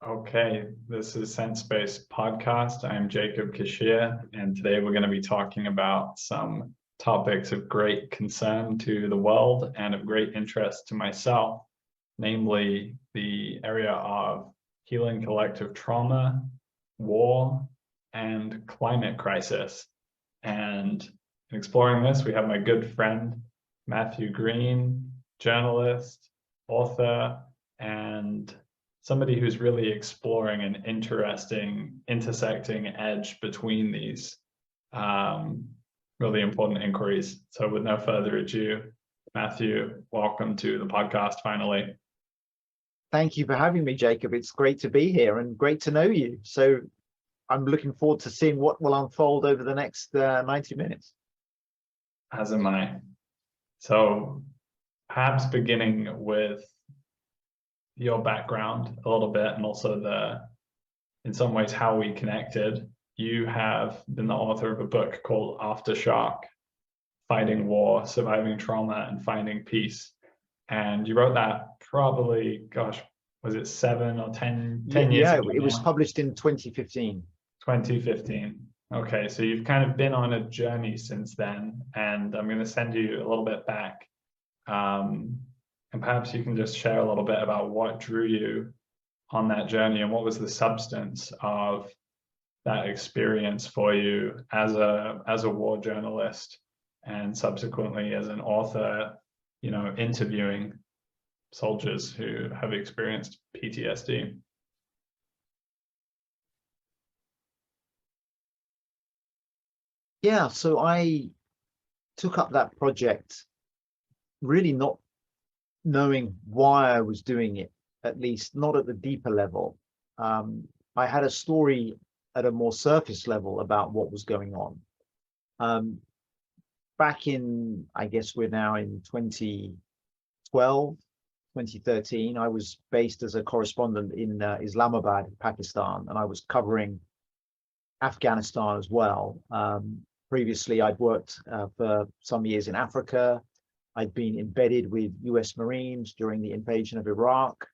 Okay, this is Sense Based Podcast. I'm Jacob Kishere, and today we're going to be talking about some topics of great concern to the world and of great interest to myself, namely the area of healing collective trauma, war, and climate crisis. And in exploring this, we have my good friend, Matthew Green, journalist, author, and somebody who's really exploring an interesting intersecting edge between these really important inquiries. So with no further ado, Matthew, welcome to the podcast finally. Thank you for having me, Jacob. It's great to be here and great to know you. So I'm looking forward to seeing what will unfold over the next 90 minutes. As am I. So perhaps beginning with your background a little bit, and also in some ways how we connected. You have been the author of a book called Aftershock, Fighting War, Surviving Trauma, and Finding Peace. And you wrote that probably, gosh, was it 7 or 10 years ago? Yeah, it was published in 2015. 2015. Okay, so you've kind of been on a journey since then, and I'm going to send you a little bit back. And perhaps you can just share a little bit about what drew you on that journey and what was the substance of that experience for you as a war journalist and subsequently as an author, interviewing soldiers who have experienced PTSD. Yeah, so I took up that project really not knowing why I was doing it, at least not at the deeper level. I had a story at a more surface level about what was going on. Back in, I guess we're now in 2012, 2013, I was based as a correspondent in Islamabad, Pakistan, and I was covering Afghanistan as well. Previously, I'd worked for some years in Africa. I'd been embedded with US Marines during the invasion of Iraq.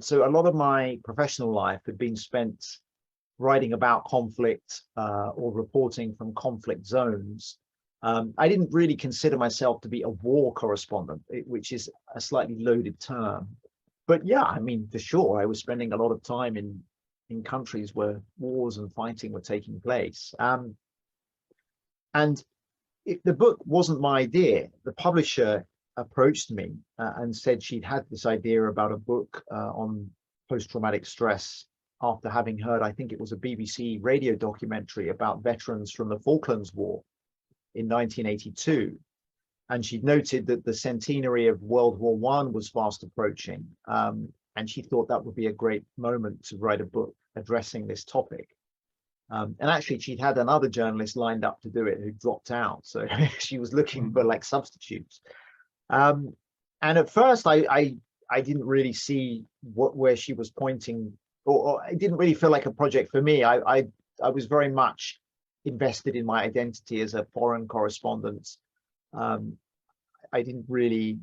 So a lot of my professional life had been spent writing about conflict or reporting from conflict zones. I didn't really consider myself to be a war correspondent, which is a slightly loaded term. But yeah, I mean, for sure, I was spending a lot of time in countries where wars and fighting were taking place. And the book wasn't my idea. The publisher approached me and said she'd had this idea about a book on post-traumatic stress after having heard, I think it was a BBC radio documentary about veterans from the Falklands War in 1982. And she'd noted that the centenary of World War I was fast approaching. And she thought that would be a great moment to write a book addressing this topic. And actually, she'd had another journalist lined up to do it who dropped out. So she was looking for like substitutes. And at first, I didn't really see where she was pointing, or it didn't really feel like a project for me. I was very much invested in my identity as a foreign correspondent. I didn't really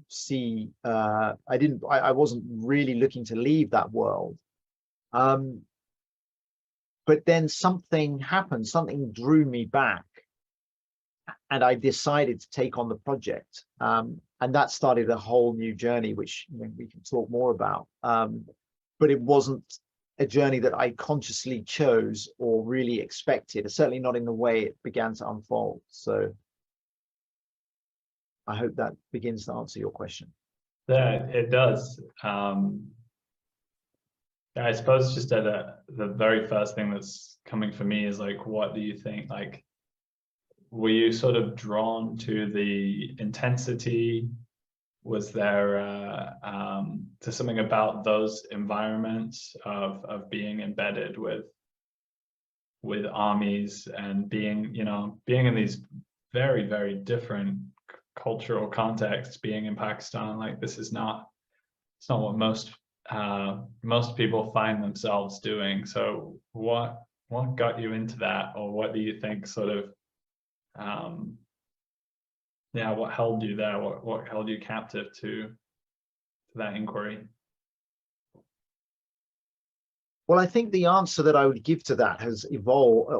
see, I wasn't really looking to leave that world. But then something happened, something drew me back, and I decided to take on the project. And that started a whole new journey, which we can talk more about. But it wasn't a journey that I consciously chose or really expected, certainly not in the way it began to unfold. So I hope that begins to answer your question. Yeah, it does. I suppose just the very first thing that's coming for me is like, what do you think? Like, were you sort of drawn to the intensity? Was there to something about those environments of being embedded with armies and being in these very, very different cultural contexts, being in Pakistan? Like, it's not what most people find themselves doing. So what got you into that, or what do you think sort of what held you there? What held you captive to that inquiry? Well, I think the answer that I would give to that has evolved,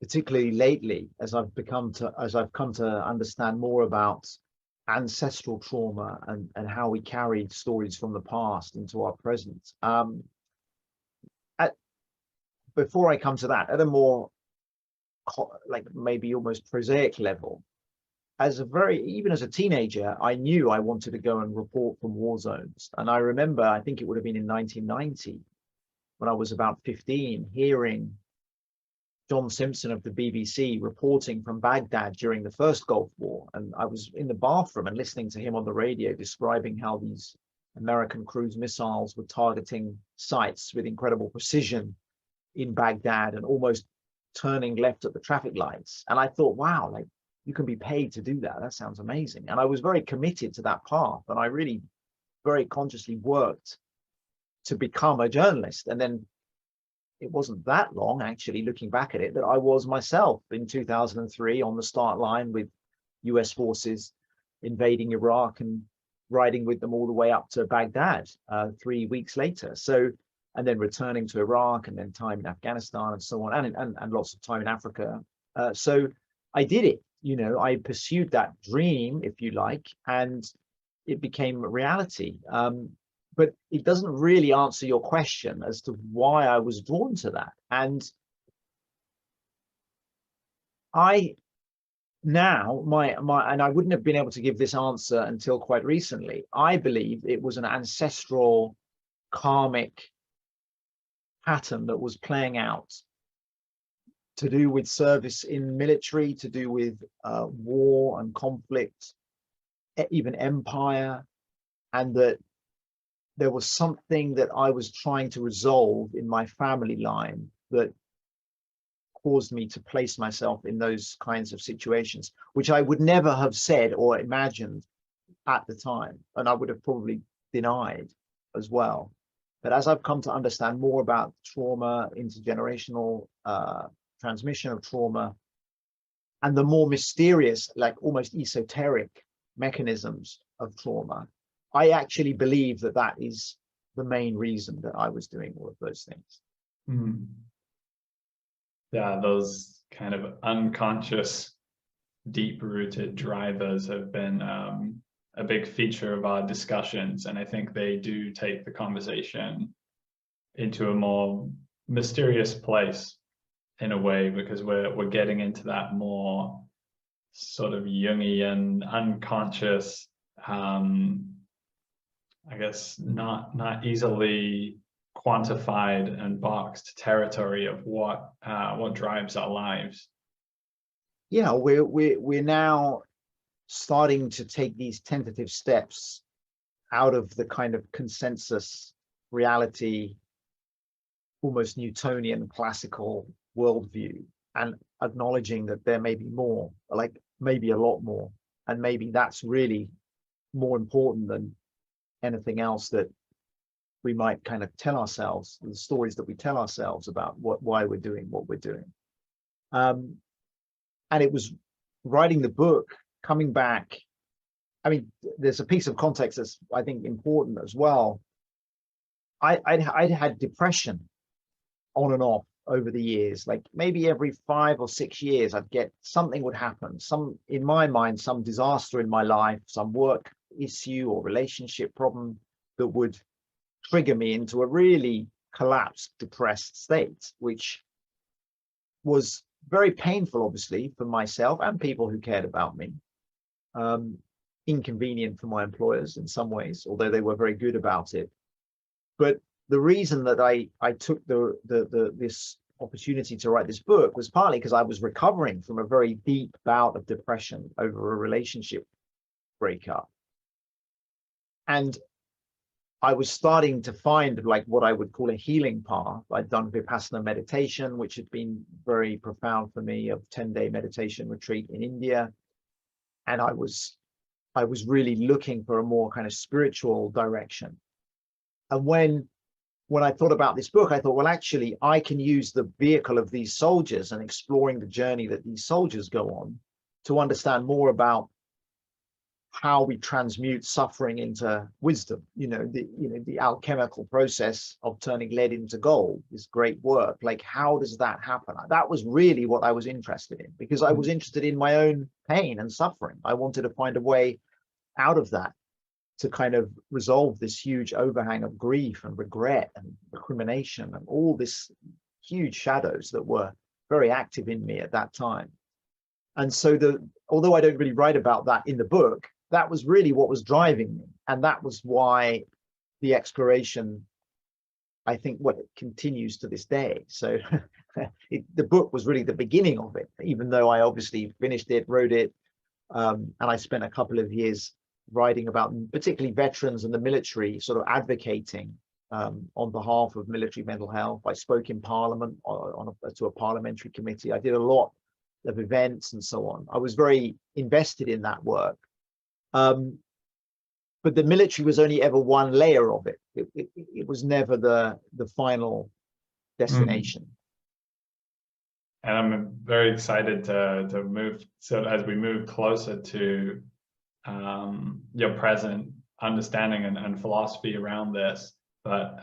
particularly lately, as I've come to understand more about ancestral trauma and how we carried stories from the past into our present. Before I come to that, at a more like maybe almost prosaic level, even as a teenager, I knew I wanted to go and report from war zones. And I remember, I think it would have been in 1990, when I was about 15, hearing John Simpson of the BBC reporting from Baghdad during the first Gulf War. And I was in the bathroom and listening to him on the radio describing how these American cruise missiles were targeting sites with incredible precision in Baghdad and almost turning left at the traffic lights. And I thought, wow, like, you can be paid to do that. That sounds amazing. And I was very committed to that path. And I really very consciously worked to become a journalist. And then it wasn't that long, actually, looking back at it, that I was myself in 2003 on the start line with US forces invading Iraq and riding with them all the way up to Baghdad 3 weeks later. So, and then returning to Iraq and then time in Afghanistan and so on, and lots of time in Africa. So I did it. You know, I pursued that dream, if you like, and it became a reality. But it doesn't really answer your question as to why I was drawn to that. And I now, and I wouldn't have been able to give this answer until quite recently. I believe it was an ancestral karmic pattern that was playing out, to do with service in military, to do with war and conflict, even empire, and that there was something that I was trying to resolve in my family line that caused me to place myself in those kinds of situations, which I would never have said or imagined at the time, and I would have probably denied as well. But as I've come to understand more about trauma, intergenerational transmission of trauma, and the more mysterious, like almost esoteric mechanisms of trauma, I actually believe that that is the main reason that I was doing all of those things. Mm. Yeah, those kind of unconscious, deep-rooted drivers have been a big feature of our discussions, and I think they do take the conversation into a more mysterious place in a way, because we're getting into that more sort of Jungian, unconscious, I guess not easily quantified and boxed territory of what drives our lives. Yeah, we're now starting to take these tentative steps out of the kind of consensus reality, almost Newtonian classical worldview, and acknowledging that there may be more, like maybe a lot more, and maybe that's really more important than anything else that we might kind of tell ourselves, the stories that we tell ourselves about why we're doing what we're doing. And it was writing the book, coming back. I mean, there's a piece of context that's, I think, important as well. I'd had depression on and off over the years. Like maybe every 5 or 6 years, I'd get something would happen. In my mind, some disaster in my life, some work issue or relationship problem that would trigger me into a really collapsed, depressed state, which was very painful, obviously, for myself and people who cared about me. Inconvenient for my employers in some ways, although they were very good about it. But the reason that I took this opportunity to write this book was partly because I was recovering from a very deep bout of depression over a relationship breakup. And I was starting to find like what I would call a healing path. I'd done Vipassana meditation, which had been very profound for me, a 10-day meditation retreat in India. And I was really looking for a more kind of spiritual direction. And when I thought about this book, I thought, well, actually, I can use the vehicle of these soldiers and exploring the journey that these soldiers go on to understand more about how we transmute suffering into wisdom. The alchemical process of turning lead into gold is great work. Like, how does that happen? That was really what I was interested in, because I was interested in my own pain and suffering. I wanted to find a way out of that to kind of resolve this huge overhang of grief and regret and recrimination and all this huge shadows that were very active in me at that time. And so although I don't really write about that in the book, that was really what was driving me. And that was why the exploration, I think, it continues to this day. So the book was really the beginning of it, even though I obviously finished it, wrote it, and I spent a couple of years writing about particularly veterans and the military, sort of advocating on behalf of military mental health. I spoke in Parliament to a parliamentary committee. I did a lot of events and so on. I was very invested in that work. But the military was only ever one layer of it. It was never the final destination. And I'm very excited to move, so as we move closer to your present understanding and philosophy around this. But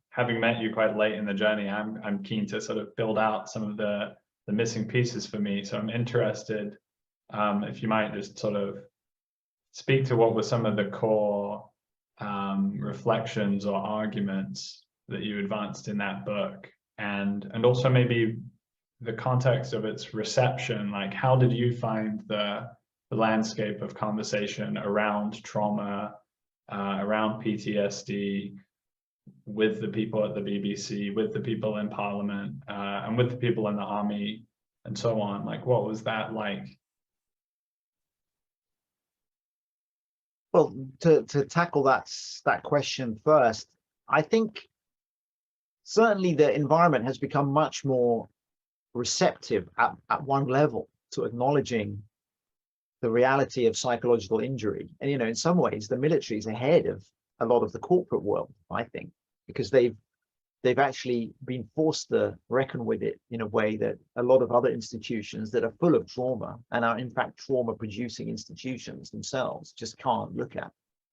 having met you quite late in the journey, I'm keen to sort of build out some of the missing pieces for me. So I'm interested if you might just sort of speak to what were some of the core reflections or arguments that you advanced in that book, and also maybe the context of its reception. Like, how did you find the landscape of conversation around trauma, around PTSD, with the people at the BBC, with the people in Parliament, and with the people in the army, and so on? Like, what was that like? Well, to tackle that question first, I think certainly the environment has become much more receptive at one level to acknowledging the reality of psychological injury. And, in some ways, the military is ahead of a lot of the corporate world, I think, because they've actually been forced to reckon with it in a way that a lot of other institutions that are full of trauma and are in fact trauma producing institutions themselves just can't look at,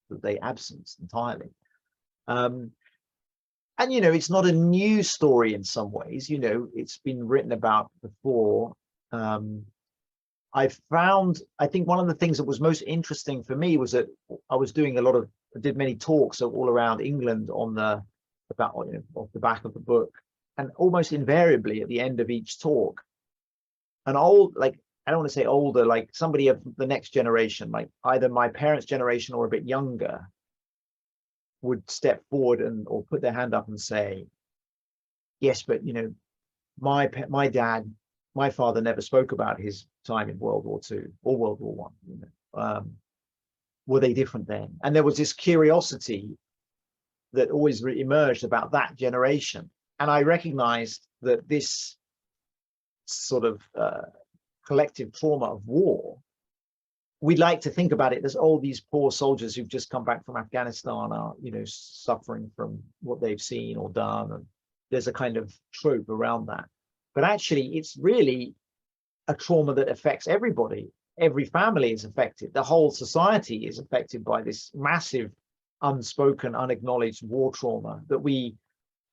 that they absence entirely. And it's not a new story in some ways. It's been written about before. I think one of the things that was most interesting for me was that I was doing did many talks all around England off the back of the book, and almost invariably at the end of each talk, an old, like, I don't want to say older, like somebody of the next generation, like either my parents' generation or a bit younger, would step forward or put their hand up and say, yes, but my dad, my father never spoke about his time in World War II or World War I. Were they different then? And there was this curiosity that always emerged about that generation. And I recognized that this sort of collective trauma of war, we like to think about it as, these poor soldiers who've just come back from Afghanistan are, suffering from what they've seen or done. And there's a kind of trope around that. But actually, it's really a trauma that affects everybody. Every family is affected. The whole society is affected by this massive, unspoken, unacknowledged war trauma that we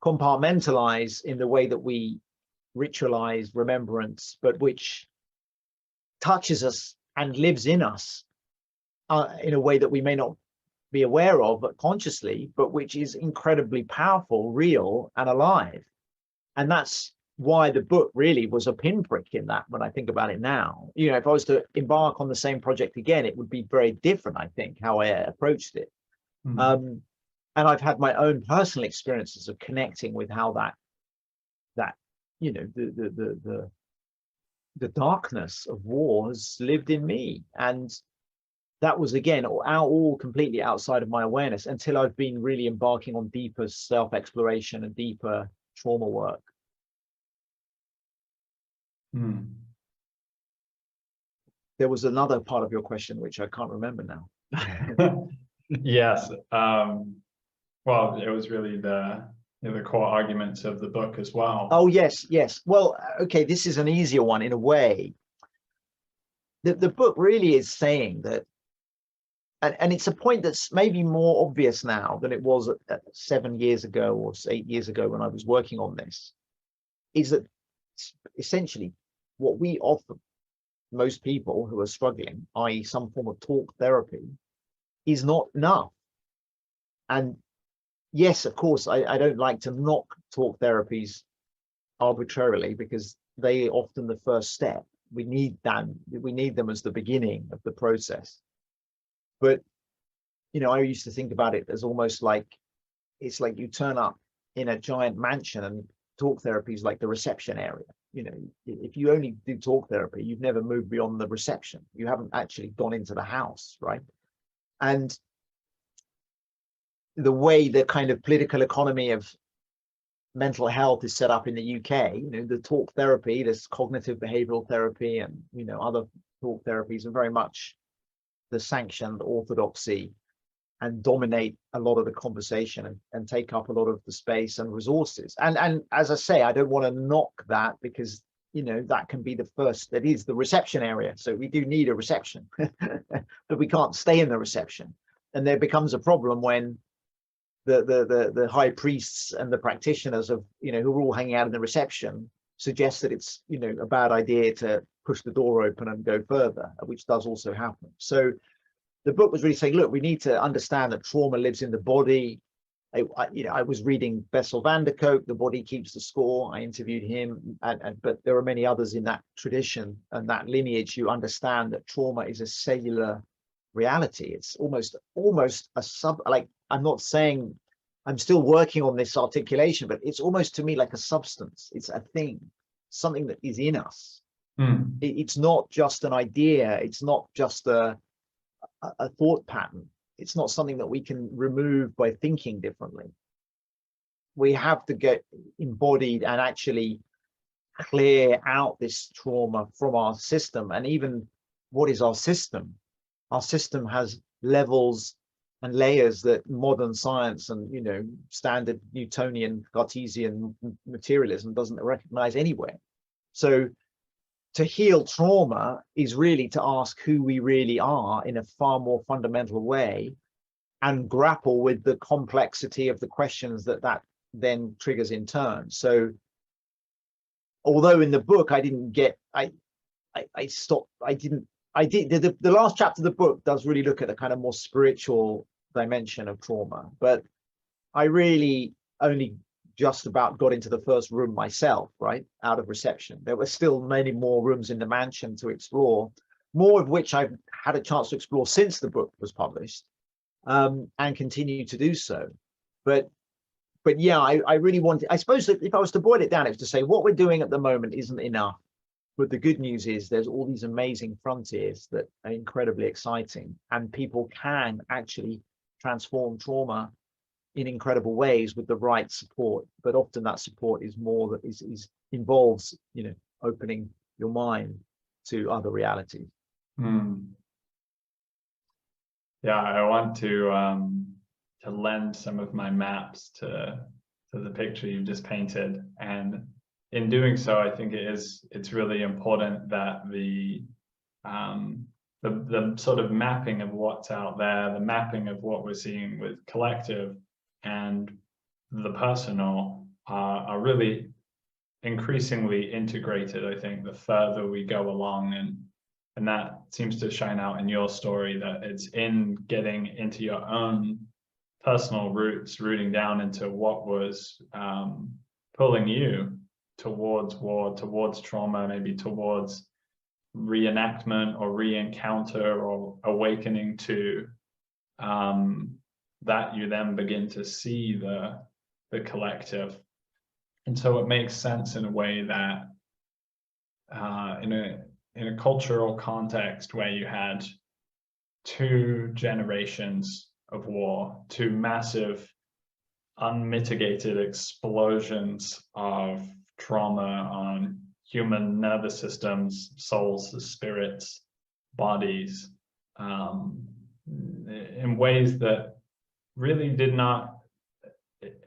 compartmentalize in the way that we ritualize remembrance, but which touches us and lives in us in a way that we may not be aware of, but consciously, but which is incredibly powerful, real, and alive. And that's why the book really was a pinprick in that, when I think about it now. If I was to embark on the same project again, it would be very different, I think, how I approached it. Mm-hmm. And I've had my own personal experiences of connecting with how that the darkness of war has lived in me. And that was, again, all completely outside of my awareness until I've been really embarking on deeper self-exploration and deeper trauma work. There was another part of your question which I can't remember now. Yes. Well, it was really the core arguments of the book as well. Oh, yes. Well, okay, this is an easier one in a way. The book really is saying that and it's a point that's maybe more obvious now than it was 7 years ago or 8 years ago when I was working on this, is that essentially what we offer most people who are struggling, i.e. some form of talk therapy, is not enough. And yes, of course, I don't like to knock talk therapies arbitrarily, because they are often the first step. We need them as the beginning of the process. But, I used to think about it as almost like, it's like you turn up in a giant mansion and talk therapy is like the reception area. If you only do talk therapy, you've never moved beyond the reception. You haven't actually gone into the house, right? And the way the kind of political economy of mental health is set up in the UK, the talk therapy, this cognitive behavioral therapy and, other talk therapies are very much the sanctioned orthodoxy and dominate a lot of the conversation and take up a lot of the space and resources. And as I say, I don't want to knock that, because, that can be the first, that is the reception area. So we do need a reception, but we can't stay in the reception. And there becomes a problem when the high priests and the practitioners of, who are all hanging out in the reception suggest that it's, a bad idea to push the door open and go further, which does also happen. So the book was really saying, look, we need to understand that trauma lives in the body. I was reading Bessel van der Kolk, The Body Keeps the Score. I interviewed him, but there are many others in that tradition and that lineage who understand that trauma is a cellular reality. It's almost a like, I'm not saying, I'm still working on this articulation, but it's almost to me like a substance. It's a thing, something that is in us. It's not just an idea. It's not just a thought pattern. It's not something that we can remove by thinking differently. We have to get embodied and actually clear out this trauma from our system. And even, what is our system? Our system has levels and layers that modern science and, standard Newtonian Cartesian materialism doesn't recognize anywhere. So to heal trauma is really to ask who we really are in a far more fundamental way, and grapple with the complexity of the questions that then triggers in turn. So although in the book I didn't get, the last chapter of the book does really look at the kind of more spiritual dimension of trauma, but I really only just about got into the first room myself, right, out of reception. There were still many more rooms in the mansion to explore, more of which I've had a chance to explore since the book was published, and continue to do so. But yeah, I really wanted, I suppose that if I was to boil it down, it's to say what we're doing at the moment isn't enough. But the good news is there's all these amazing frontiers that are incredibly exciting, and people can actually transform trauma in incredible ways with the right support. But often that support is more that is involves, opening your mind to other realities. Yeah, I want to lend some of my maps to the picture you've just painted, and in doing so, I think it's really important that the sort of mapping of what's out there, the mapping of what we're seeing with collective and the personal are really increasingly integrated. I think the further we go along, and that seems to shine out in your story, that it's in getting into your own personal roots, rooting down into what was pulling you towards war, towards trauma, maybe towards reenactment or re-encounter or awakening to, that you then begin to see the collective. And so it makes sense in a way that in a cultural context where you had 2 generations of war, 2 massive unmitigated explosions of trauma on human nervous systems, souls, spirits, bodies, in ways that really did not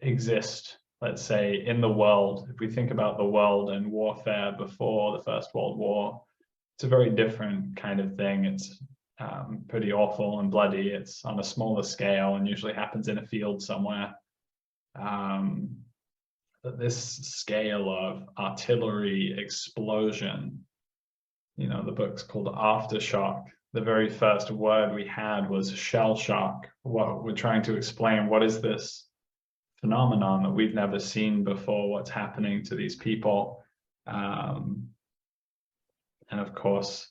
exist, let's say, in the world. If we think about the world and warfare before the First World War, it's a very different kind of thing. It's pretty awful and bloody. It's on a smaller scale and usually happens in a field somewhere. But this scale of artillery explosion, you know, the book's called Aftershock. The very first word we had was shell shock. What we're trying to explain, what is this phenomenon that we've never seen before? What's happening to these people? And of course,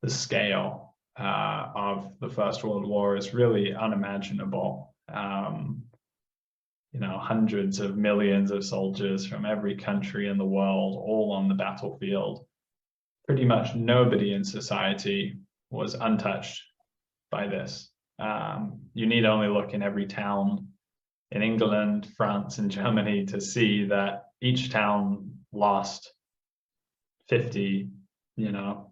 the scale of the First World War is really unimaginable. You know, hundreds of millions of soldiers from every country in the world, all on the battlefield. Pretty much nobody in society was untouched by this. You need only look in every town in England, France, and Germany to see that each town lost 50,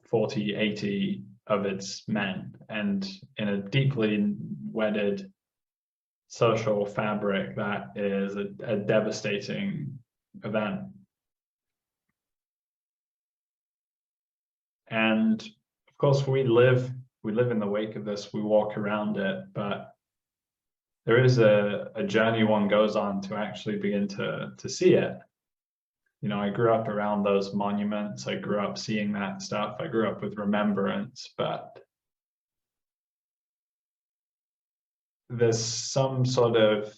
40, 80 of its men. And in a deeply wedded social fabric, that is a devastating event. And of course, we live in the wake of this, we walk around it, but there is a journey one goes on to actually begin to see it. You know, I grew up around those monuments. I grew up seeing that stuff. I grew up with remembrance, but there's some sort of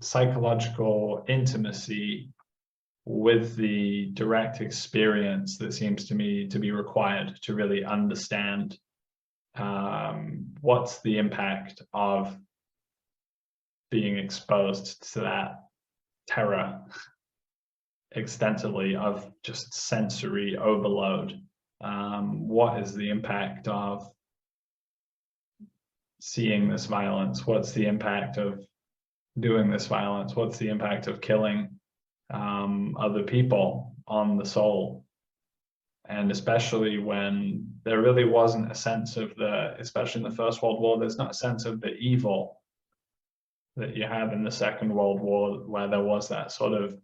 psychological intimacy with the direct experience that seems to me to be required to really understand what's the impact of being exposed to that terror extensively, of just sensory overload. What is the impact of seeing this violence? What's the impact of doing this violence? What's the impact of killing other people on the soul? And especially when there really wasn't a sense of especially in the First World War, there's not a sense of the evil that you have in the Second World War, where there was that sort of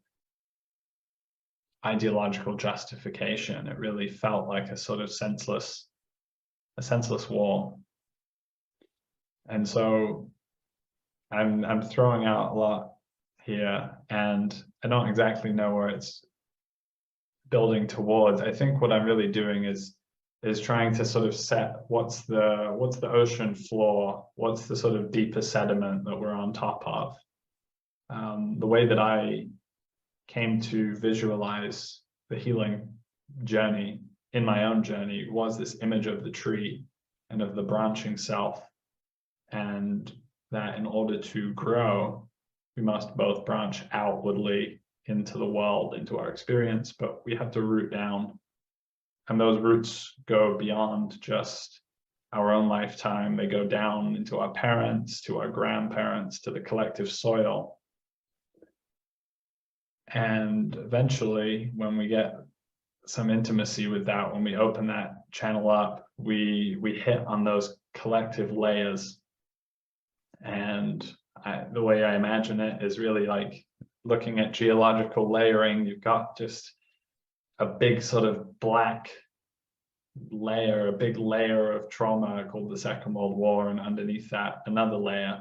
ideological justification. It really felt like a sort of senseless war. And so I'm throwing out a lot here, and I don't exactly know where it's building towards. I think what I'm really doing is trying to sort of set what's the ocean floor, what's the sort of deeper sediment that we're on top of. The way that I came to visualize the healing journey in my own journey was this image of the tree and of the branching self, and that in order to grow, we must both branch outwardly into the world, into our experience, but we have to root down. And those roots go beyond just our own lifetime. They go down into our parents, to our grandparents, to the collective soil. And eventually, when we get some intimacy with that, when we open that channel up, we hit on those collective layers. And the way I imagine it is really like looking at geological layering. You've got just a big sort of black layer, a big layer of trauma called the Second World War, and underneath that another layer,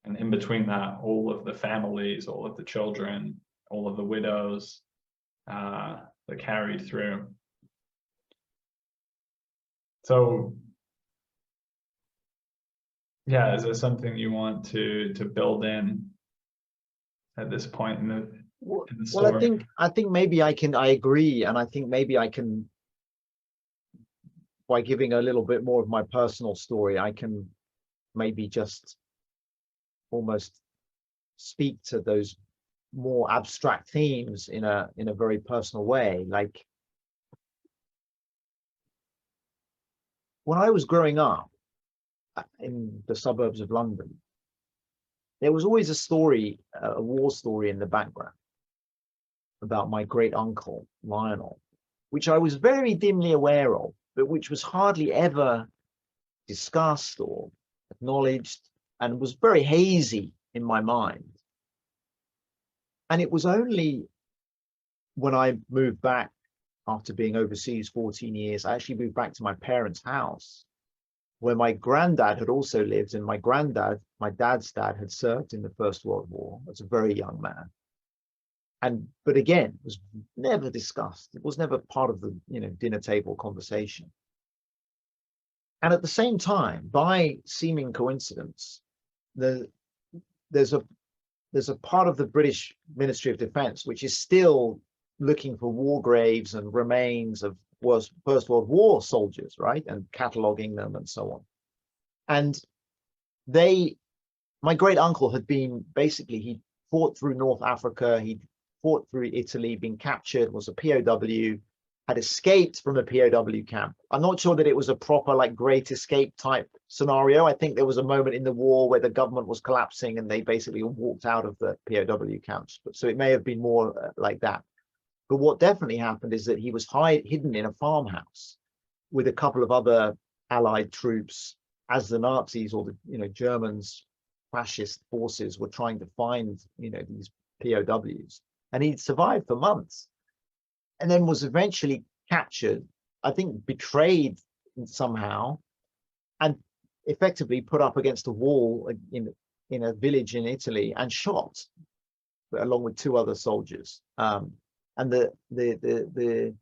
and in between that all of the families, all of the children, all of the widows that carried through. So yeah, is there something you want to build in at this point in the story? Well, I think maybe I agree, and I think maybe I can, by giving a little bit more of my personal story, I can maybe just almost speak to those more abstract themes in a very personal way. Like, when I was growing up in the suburbs of London, there was always a story, a war story in the background about my great uncle, Lionel, which I was very dimly aware of, but which was hardly ever discussed or acknowledged, and was very hazy in my mind. And it was only when I moved back after being overseas 14 years, I actually moved back to my parents' house where my granddad had also lived, and my dad's dad, had served in the First World War as a very young man. But again, it was never discussed. It was never part of the dinner table conversation. And at the same time, by seeming coincidence, there's a part of the British Ministry of Defence which is still looking for war graves and remains of First World War soldiers, right, and cataloguing them and so on. And my great uncle had been he fought through North Africa, he fought through Italy, been captured, was a POW, had escaped from a POW camp. I'm not sure that it was a proper great escape type scenario. I think there was a moment in the war where the government was collapsing and they basically walked out of the POW camps. So it may have been more like that. But what definitely happened is that he was hidden in a farmhouse with a couple of other Allied troops as the Nazis or the Germans, fascist forces were trying to find these POWs. And he'd survived for months, and then was eventually captured, I think betrayed somehow, and effectively put up against a wall in a village in Italy and shot, along with 2 other soldiers. And the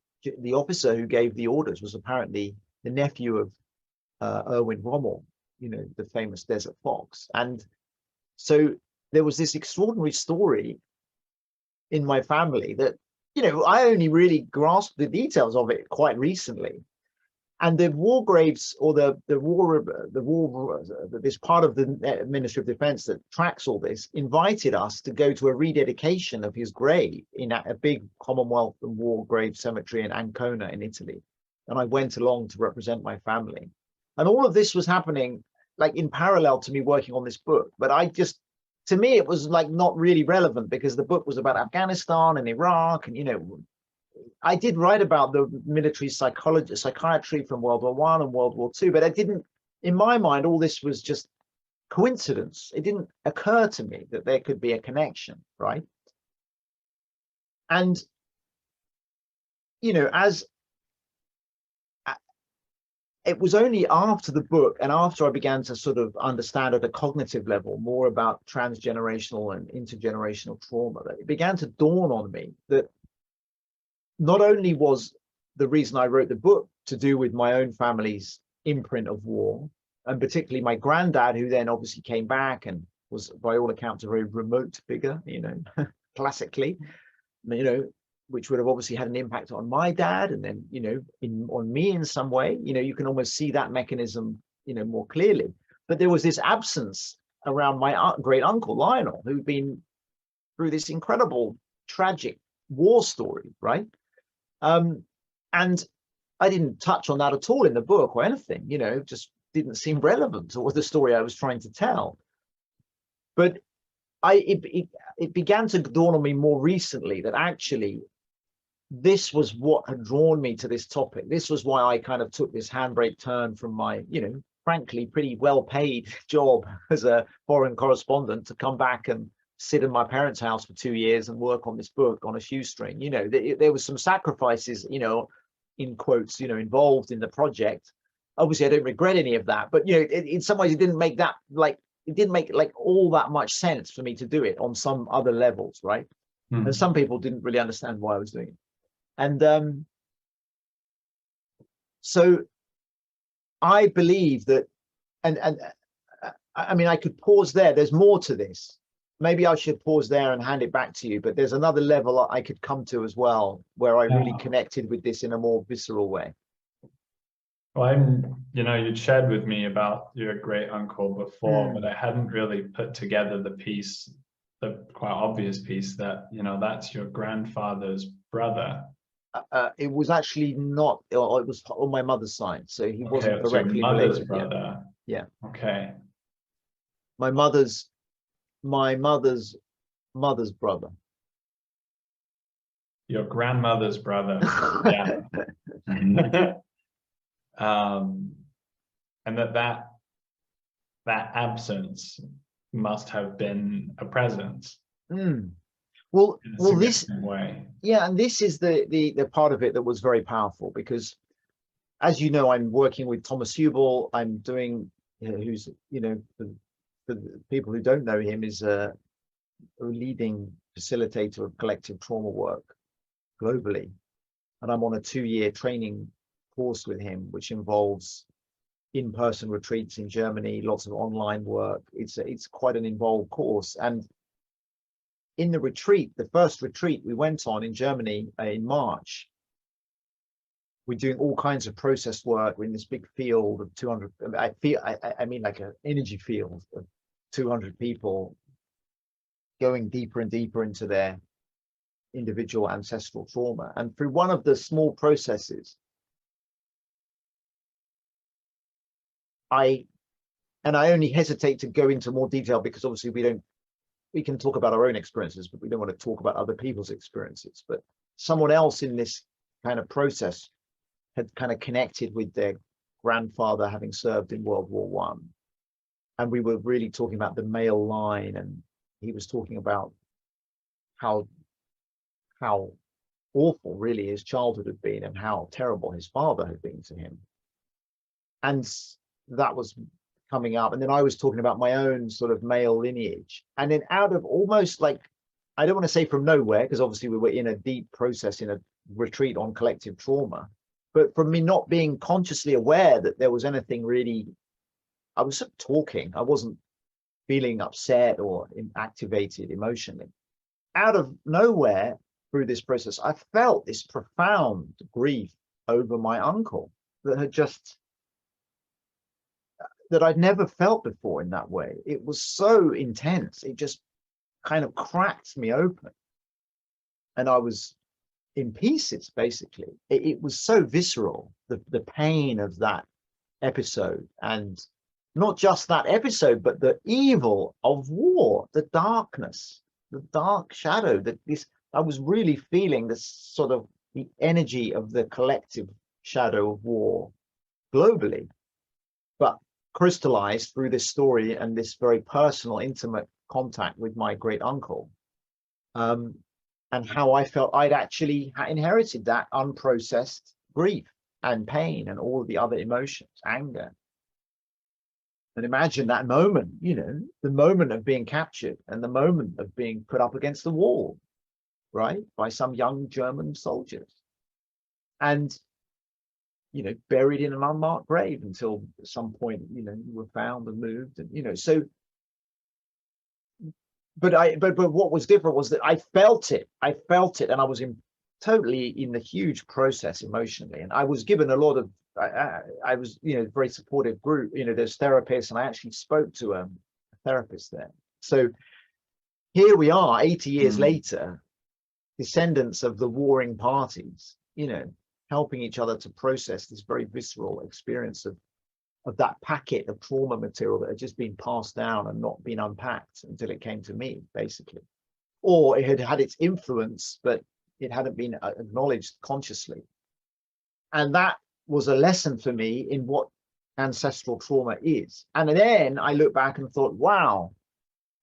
officer who gave the orders was apparently the nephew of Erwin Rommel, the famous Desert Fox. And so there was this extraordinary story in my family that I only really grasped the details of it quite recently. And the war graves, or this part of the Ministry of Defence that tracks all this, invited us to go to a rededication of his grave in a big Commonwealth and War Grave Cemetery in Ancona in Italy. And I went along to represent my family. And all of this was happening in parallel to me working on this book. But to me, it was not really relevant, because the book was about Afghanistan and Iraq, and I did write about the military psychiatry from World War I and World War II, but I didn't, in my mind, all this was just coincidence. It didn't occur to me that there could be a connection, right? And as it was only after the book and after I began to sort of understand at a cognitive level more about transgenerational and intergenerational trauma that it began to dawn on me that not only was the reason I wrote the book to do with my own family's imprint of war, and particularly my granddad, who then obviously came back and was, by all accounts, a very remote figure, classically, which would have obviously had an impact on my dad, and then, on me in some way. You can almost see that mechanism, more clearly. But there was this absence around my great uncle Lionel, who'd been through this incredible, tragic war story, right? And I didn't touch on that at all in the book or anything, just didn't seem relevant to the story I was trying to tell. But it began to dawn on me more recently that actually this was what had drawn me to this topic. This was why I kind of took this handbrake turn from my, frankly, pretty well-paid job as a foreign correspondent to come back and sit in my parents' house for 2 years and work on this book on a shoestring. There was some sacrifices, in quotes, involved in the project. Obviously, I don't regret any of that, but in some ways, it didn't make that it didn't make all that much sense for me to do it on some other levels, right? Mm. And some people didn't really understand why I was doing it. And so I believe that, and I mean, I could pause there. There's more to this. Maybe I should pause there and hand it back to you, but there's another level I could come to as well, where I really connected with this in a more visceral way. Well, you'd shared with me about your great uncle before, but I hadn't really put together the piece, the quite obvious piece that, that's your grandfather's brother. It was actually not, it was on my mother's side, so he wasn't directly related. Brother. Yeah. Okay. My mother's mother's brother. Your grandmother's brother. Yeah. And that absence must have been a presence. Well, this way. Yeah, and this is the part of it that was very powerful, because as you know, I'm working with Thomas Hubel. I'm doing, who's, for the people who don't know him, is a leading facilitator of collective trauma work globally. And I'm on a 2-year training course with him, which involves in-person retreats in Germany, lots of online work. It's quite an involved course. And in the retreat, the first retreat we went on in Germany in March, we're doing all kinds of process work. We're in this big field of 200, I mean like an energy field of 200 people going deeper and deeper into their individual ancestral trauma. And through one of the small processes, I only hesitate to go into more detail because obviously we can talk about our own experiences, but we don't want to talk about other people's experiences. But someone else in this kind of process had kind of connected with their grandfather having served in World War One. And we were really talking about the male line, and he was talking about how awful really his childhood had been and how terrible his father had been to him. And that was coming up. And then I was talking about my own sort of male lineage. And then out of almost like, I don't want to say from nowhere, because obviously we were in a deep process in a retreat on collective trauma, but from me not being consciously aware that there was anything really, I was sort of talking, I wasn't feeling upset or activated emotionally. Out of nowhere through this process, I felt this profound grief over my uncle that I'd never felt before in that way. It was so intense. It just kind of cracked me open. And I was in pieces, basically. It was so visceral, the pain of that episode. And not just that episode, but the evil of war, the darkness, the dark shadow, I was really feeling this sort of the energy of the collective shadow of war globally, but crystallized through this story and this very personal, intimate contact with my great uncle, and how I felt I'd actually inherited that unprocessed grief and pain and all of the other emotions, anger. And imagine that moment, the moment of being captured and the moment of being put up against the wall, right, by some young German soldiers. And buried in an unmarked grave until at some point, you were found and moved, and so. But what was different was that I felt it, and I was totally in the huge process emotionally, and I was given a lot of. I was, very supportive group. There's therapists, and I actually spoke to a therapist there. So here we are, 80 years later, descendants of the warring parties, helping each other to process this very visceral experience of that packet of trauma material that had just been passed down and not been unpacked until it came to me, basically. Or it had its influence, but it hadn't been acknowledged consciously. And that was a lesson for me in what ancestral trauma is. And then I look back and thought, wow,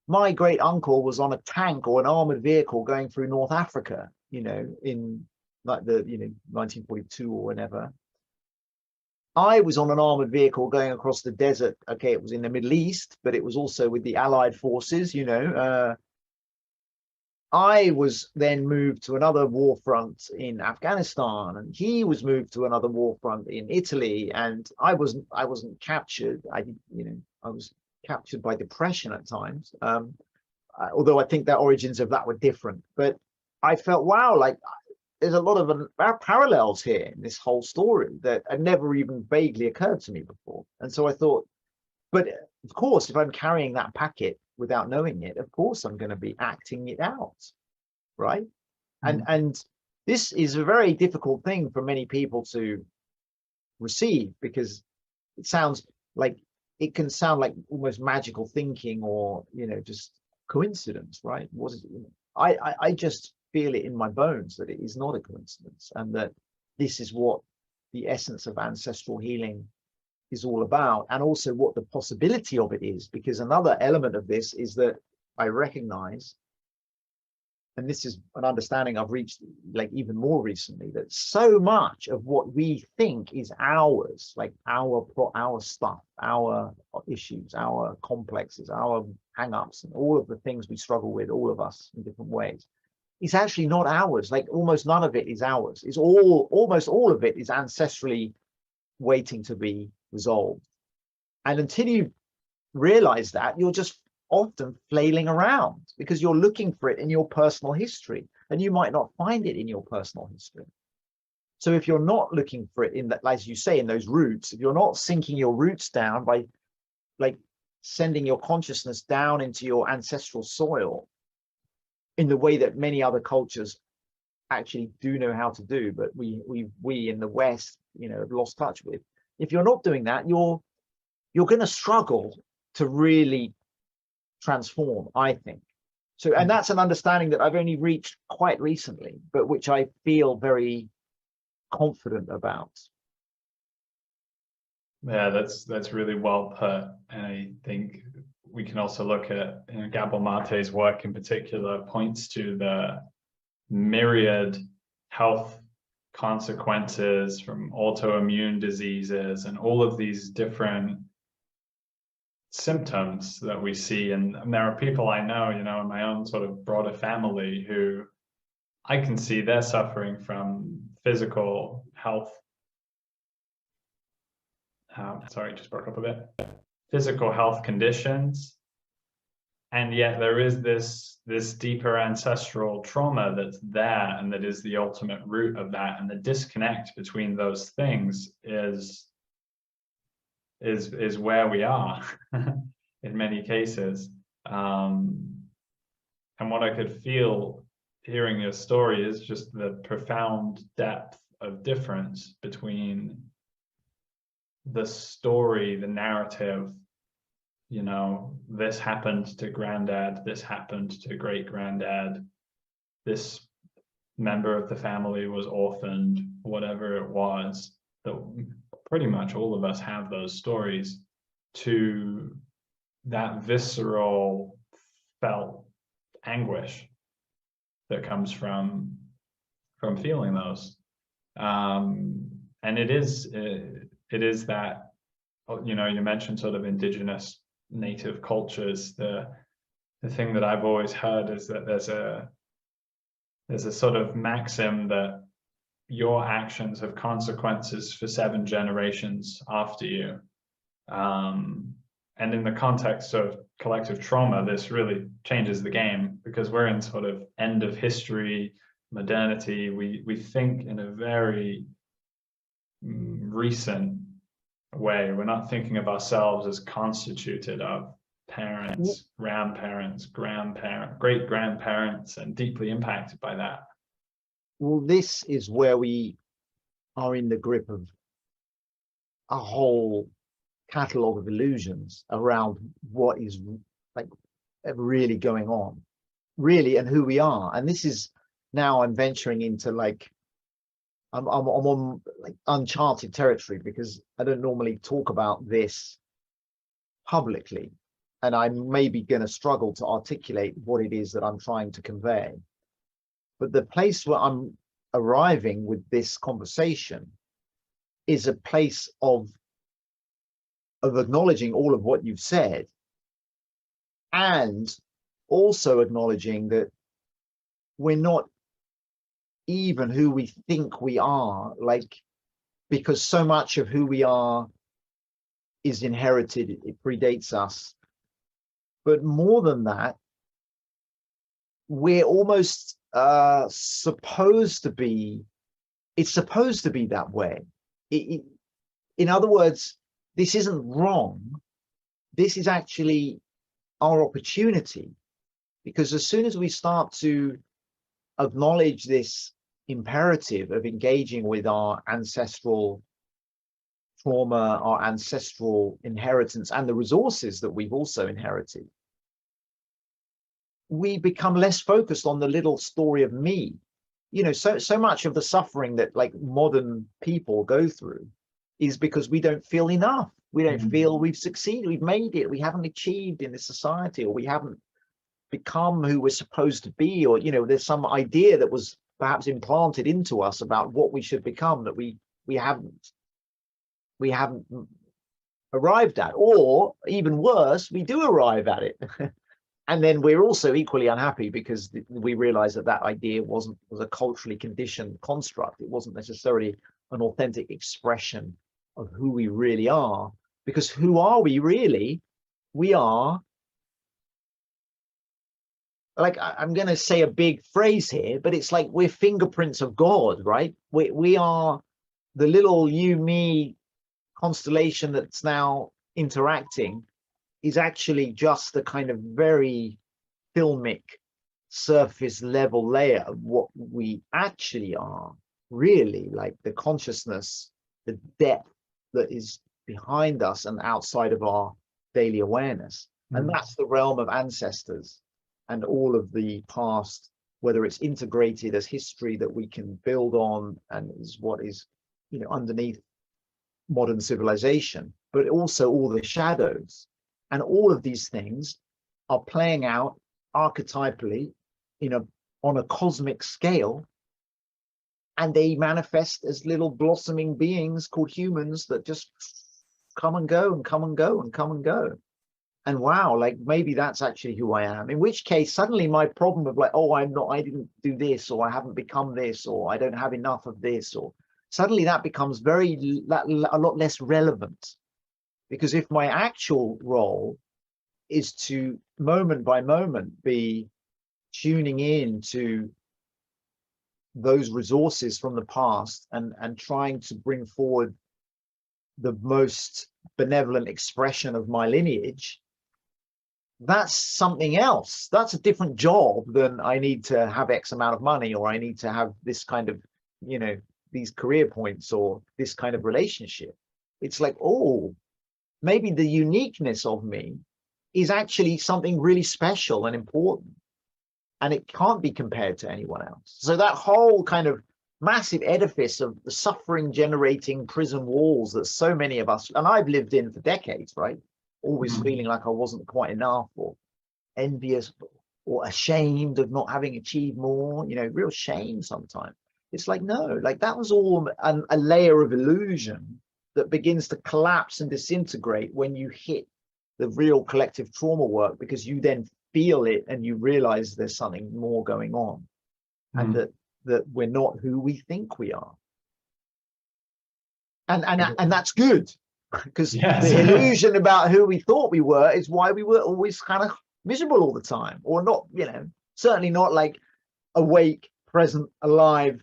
my great uncle was on a tank or an armored vehicle going through North Africa, in like the 1942 or whenever. I was on an armored vehicle going across the desert. Okay, it was in the Middle East, but it was also with the Allied forces. I was then moved to another war front in Afghanistan, and he was moved to another war front in Italy. And I wasn't captured. I was captured by depression at times. Although I think the origins of that were different. But I felt, wow, like there's a lot of parallels here in this whole story that had never even vaguely occurred to me before. And so I thought, but of course, if I'm carrying that packet without knowing it, of course I'm going to be acting it out, right? And this is a very difficult thing for many people to receive, because it can sound like almost magical thinking, or just coincidence, right? What is it? I just feel it in my bones that it is not a coincidence, and that this is what the essence of ancestral healing is all about, and also what the possibility of it is. Because another element of this is that I recognize and this is an understanding I've reached like even more recently, that so much of what we think is ours, like our stuff, our issues, our complexes, our hang-ups, and all of the things we struggle with, all of us in different ways, is actually not ours. Like almost none of it is ours. It's almost all of it is ancestrally waiting to be resolved. And until you realize that, you're just often flailing around because you're looking for it in your personal history, and you might not find it in your personal history. So if you're not looking for it in that, as you say, in those roots, if you're not sinking your roots down by like sending your consciousness down into your ancestral soil in the way that many other cultures actually do know how to do, but we in the West, have lost touch with. If you're not doing that, you're going to struggle to really transform, I think. So, and that's an understanding that I've only reached quite recently, but which I feel very confident about. Yeah, that's really well put. And I think we can also look at Gabor Mate's work in particular points to the myriad health consequences from autoimmune diseases and all of these different symptoms that we see. And there are people I know, in my own sort of broader family who I can see they're suffering from physical health. Sorry, just broke up a bit. Physical health conditions. And yet there is this deeper ancestral trauma that's there, and that is the ultimate root of that. And the disconnect between those things is where we are in many cases. And what I could feel hearing your story is just the profound depth of difference between the story, the narrative, this happened to granddad, this happened to great granddad, this member of the family was orphaned, whatever it was, that pretty much all of us have those stories, to that visceral felt anguish that comes from feeling those. And it is that, you mentioned sort of indigenous native cultures. The thing that I've always heard is that there's a sort of maxim that your actions have consequences for 7 generations after you. And in the context of collective trauma, this really changes the game, because we're in sort of end of history, modernity. We think in a very recent way. We're not thinking of ourselves as constituted of parents, grandparents, great grandparents, and deeply impacted by that. Well, this is where we are in the grip of a whole catalogue of illusions around what is like really going on, really, and who we are. And this is, now I'm venturing into like, I'm on like uncharted territory, because I don't normally talk about this publicly, and I'm maybe going to struggle to articulate what it is that I'm trying to convey. But the place where I'm arriving with this conversation is a place of acknowledging all of what you've said, and also acknowledging that we're not even who we think we are, like, because so much of who we are is inherited, it predates us. But more than that, we're almost supposed to be, it's supposed to be that way. In other words, this isn't wrong. This is actually our opportunity, because as soon as we start to acknowledge this imperative of engaging with our ancestral trauma, our ancestral inheritance, and the resources that we've also inherited, we become less focused on the little story of me. So much of the suffering that like modern people go through is because we don't feel enough. We don't feel we've succeeded, we've made it, we haven't achieved in this society, or we haven't become who we're supposed to be, or there's some idea that was perhaps implanted into us about what we should become that we haven't arrived at, or even worse, we do arrive at it. And then we're also equally unhappy because we realize that that idea was a culturally conditioned construct. It wasn't necessarily an authentic expression of who we really are. Because who are we really? We are, like, I'm going to say a big phrase here, but it's like we're fingerprints of God, right? We are the little you, me constellation that's now interacting is actually just the kind of very filmic surface level layer of what we actually are, really, like the consciousness, the depth that is behind us and outside of our daily awareness. And that's the realm of ancestors and all of the past, whether it's integrated as history that we can build on and is what is underneath modern civilization, but also all the shadows. And all of these things are playing out archetypally on a cosmic scale, and they manifest as little blossoming beings called humans that just come and go and come and go and come and go. And wow, like maybe that's actually who I am, in which case suddenly my problem of like, oh, I didn't do this, or I haven't become this, or I don't have enough of this, or suddenly that becomes a lot less relevant. Because if my actual role is to moment by moment be tuning in to those resources from the past and trying to bring forward the most benevolent expression of my lineage, that's something else. That's a different job than I need to have X amount of money, or I need to have this kind of, these career points, or this kind of relationship. It's like, oh, maybe the uniqueness of me is actually something really special and important, and it can't be compared to anyone else. So that whole kind of massive edifice of the suffering generating prison walls that so many of us, and I've lived in for decades, right? Always feeling like I wasn't quite enough, or envious, or ashamed of not having achieved more, real shame sometimes. It's like, no, like that was all a layer of illusion that begins to collapse and disintegrate when you hit the real collective trauma work, because you then feel it and you realize there's something more going on, and that we're not who we think we are. And that's good, because the illusion about who we thought we were is why we were always kind of miserable all the time, or not, certainly not like awake, present, alive,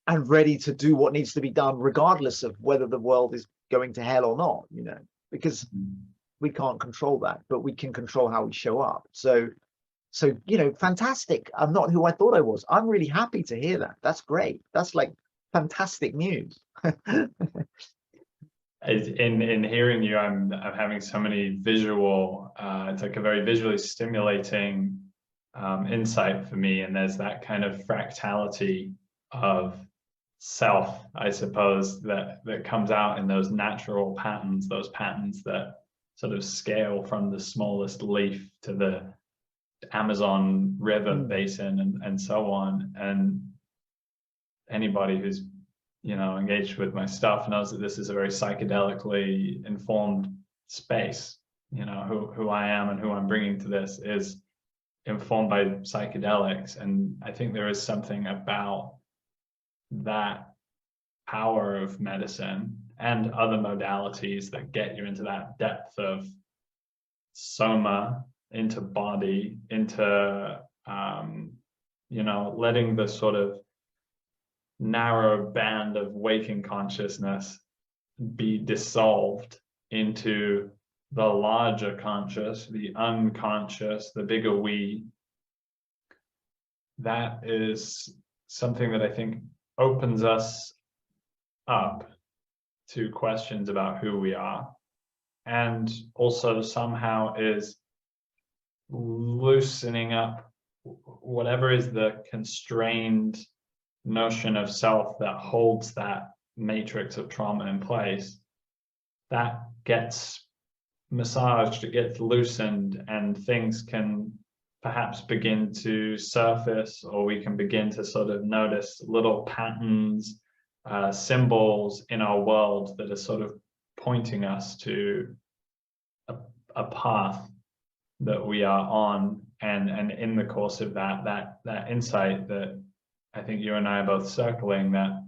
and ready to do what needs to be done, regardless of whether the world is going to hell or not, because we can't control that, but we can control how we show up. So fantastic. I'm not who I thought I was. I'm really happy to hear that. That's great. That's like fantastic news. In hearing you, I'm having so many visual, it's like a very visually stimulating insight for me. And there's that kind of fractality of self, I suppose, that comes out in those natural patterns, those patterns that sort of scale from the smallest leaf to the Amazon River basin and so on. And anybody who's engaged with my stuff knows that this is a very psychedelically informed space. Who I am and who I'm bringing to this is informed by psychedelics. And I think there is something about that power of medicine and other modalities that get you into that depth of soma, into body, into letting the sort of narrow band of waking consciousness be dissolved into the larger conscious, the unconscious, the bigger we. That is something that I think opens us up to questions about who we are, and also somehow is loosening up whatever is the constrained notion of self that holds that matrix of trauma in place. That gets massaged, it gets loosened, and things can perhaps begin to surface, or we can begin to sort of notice little patterns, symbols in our world that are sort of pointing us to a path that we are on. And in the course of that insight that I think you and I are both circling, that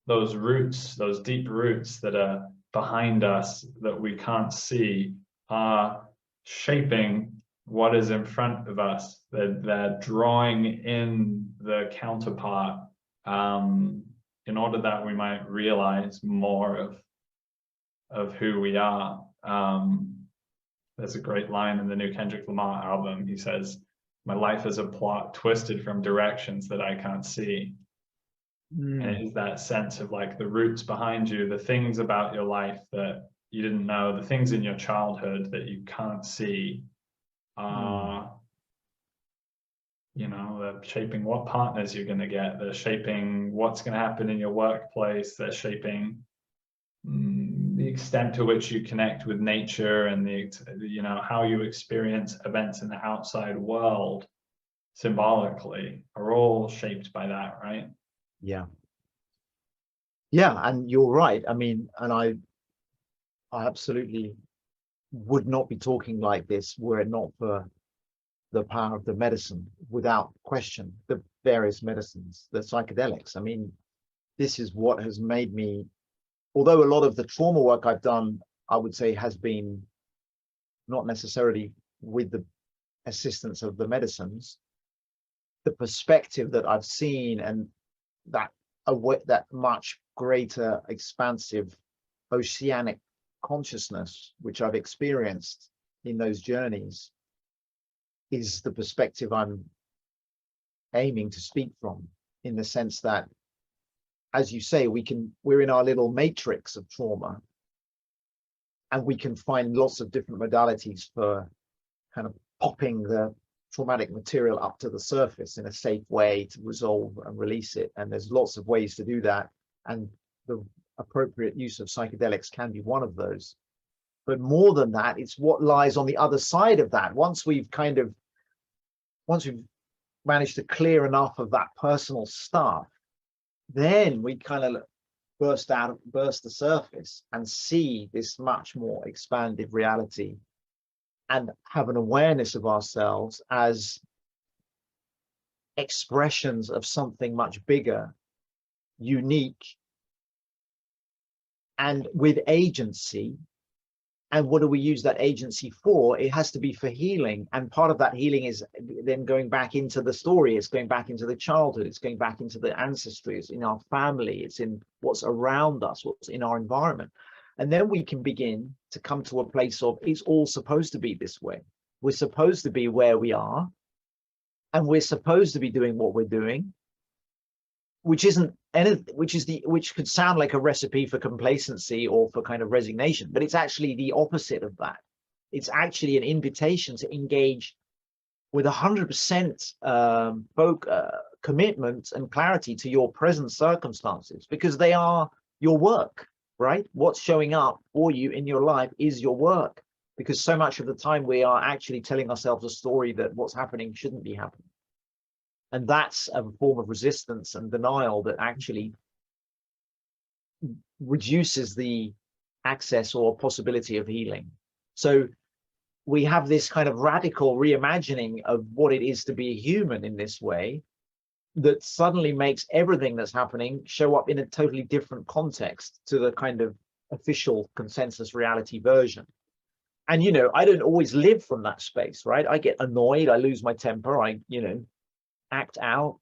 those roots, those deep roots that are behind us that we can't see, are shaping what is in front of us. They're drawing in the counterpart, in order that we might realize more of who we are. There's a great line in the new Kendrick Lamar album. He says, "My life is a plot twisted from directions that I can't see." And it is that sense of like the roots behind you, the things about your life that you didn't know, the things in your childhood that you can't see, you know, they're shaping what partners you're going to get. They're shaping what's going to happen in your workplace. They're shaping the extent to which you connect with nature, and you know, how you experience events in the outside world symbolically are all shaped by that, right? Yeah. Yeah, and you're right. I mean, and I absolutely would not be talking like this were it not for the power of the medicine, without question, the various medicines, the psychedelics. I mean, this is what has made me, although a lot of the trauma work I've done, I would say, has been not necessarily with the assistance of the medicines, the perspective that I've seen, and that much greater expansive oceanic consciousness which I've experienced in those journeys, is the perspective I'm aiming to speak from, in the sense that, as you say, we're in our little matrix of trauma, and we can find lots of different modalities for kind of popping the traumatic material up to the surface in a safe way to resolve and release it. And there's lots of ways to do that, and the appropriate use of psychedelics can be one of those. But more than that, it's what lies on the other side of that. Once we've managed to clear enough of that personal stuff, then we kind of burst the surface and see this much more expanded reality, and have an awareness of ourselves as expressions of something much bigger, unique, and with agency. And what do we use that agency for? It has to be for healing. And part of that healing is then going back into the story. It's going back into the childhood. It's going back into the ancestry. It's in our family. It's in what's around us, what's in our environment. And then we can begin to come to a place of, it's all supposed to be this way. We're supposed to be where we are, and we're supposed to be doing what we're doing, which isn't anything, which could sound like a recipe for complacency or for kind of resignation, but it's actually the opposite of that. It's actually an invitation to engage with 100% commitment and clarity to your present circumstances, because they are your work, right? What's showing up for you in your life is your work, because so much of the time we are actually telling ourselves a story that what's happening shouldn't be happening. And that's a form of resistance and denial that actually reduces the access or possibility of healing. So we have this kind of radical reimagining of what it is to be a human in this way, that suddenly makes everything that's happening show up in a totally different context to the kind of official consensus reality version. And, you know, I don't always live from that space, right? I get annoyed, I lose my temper, I, you know, act out,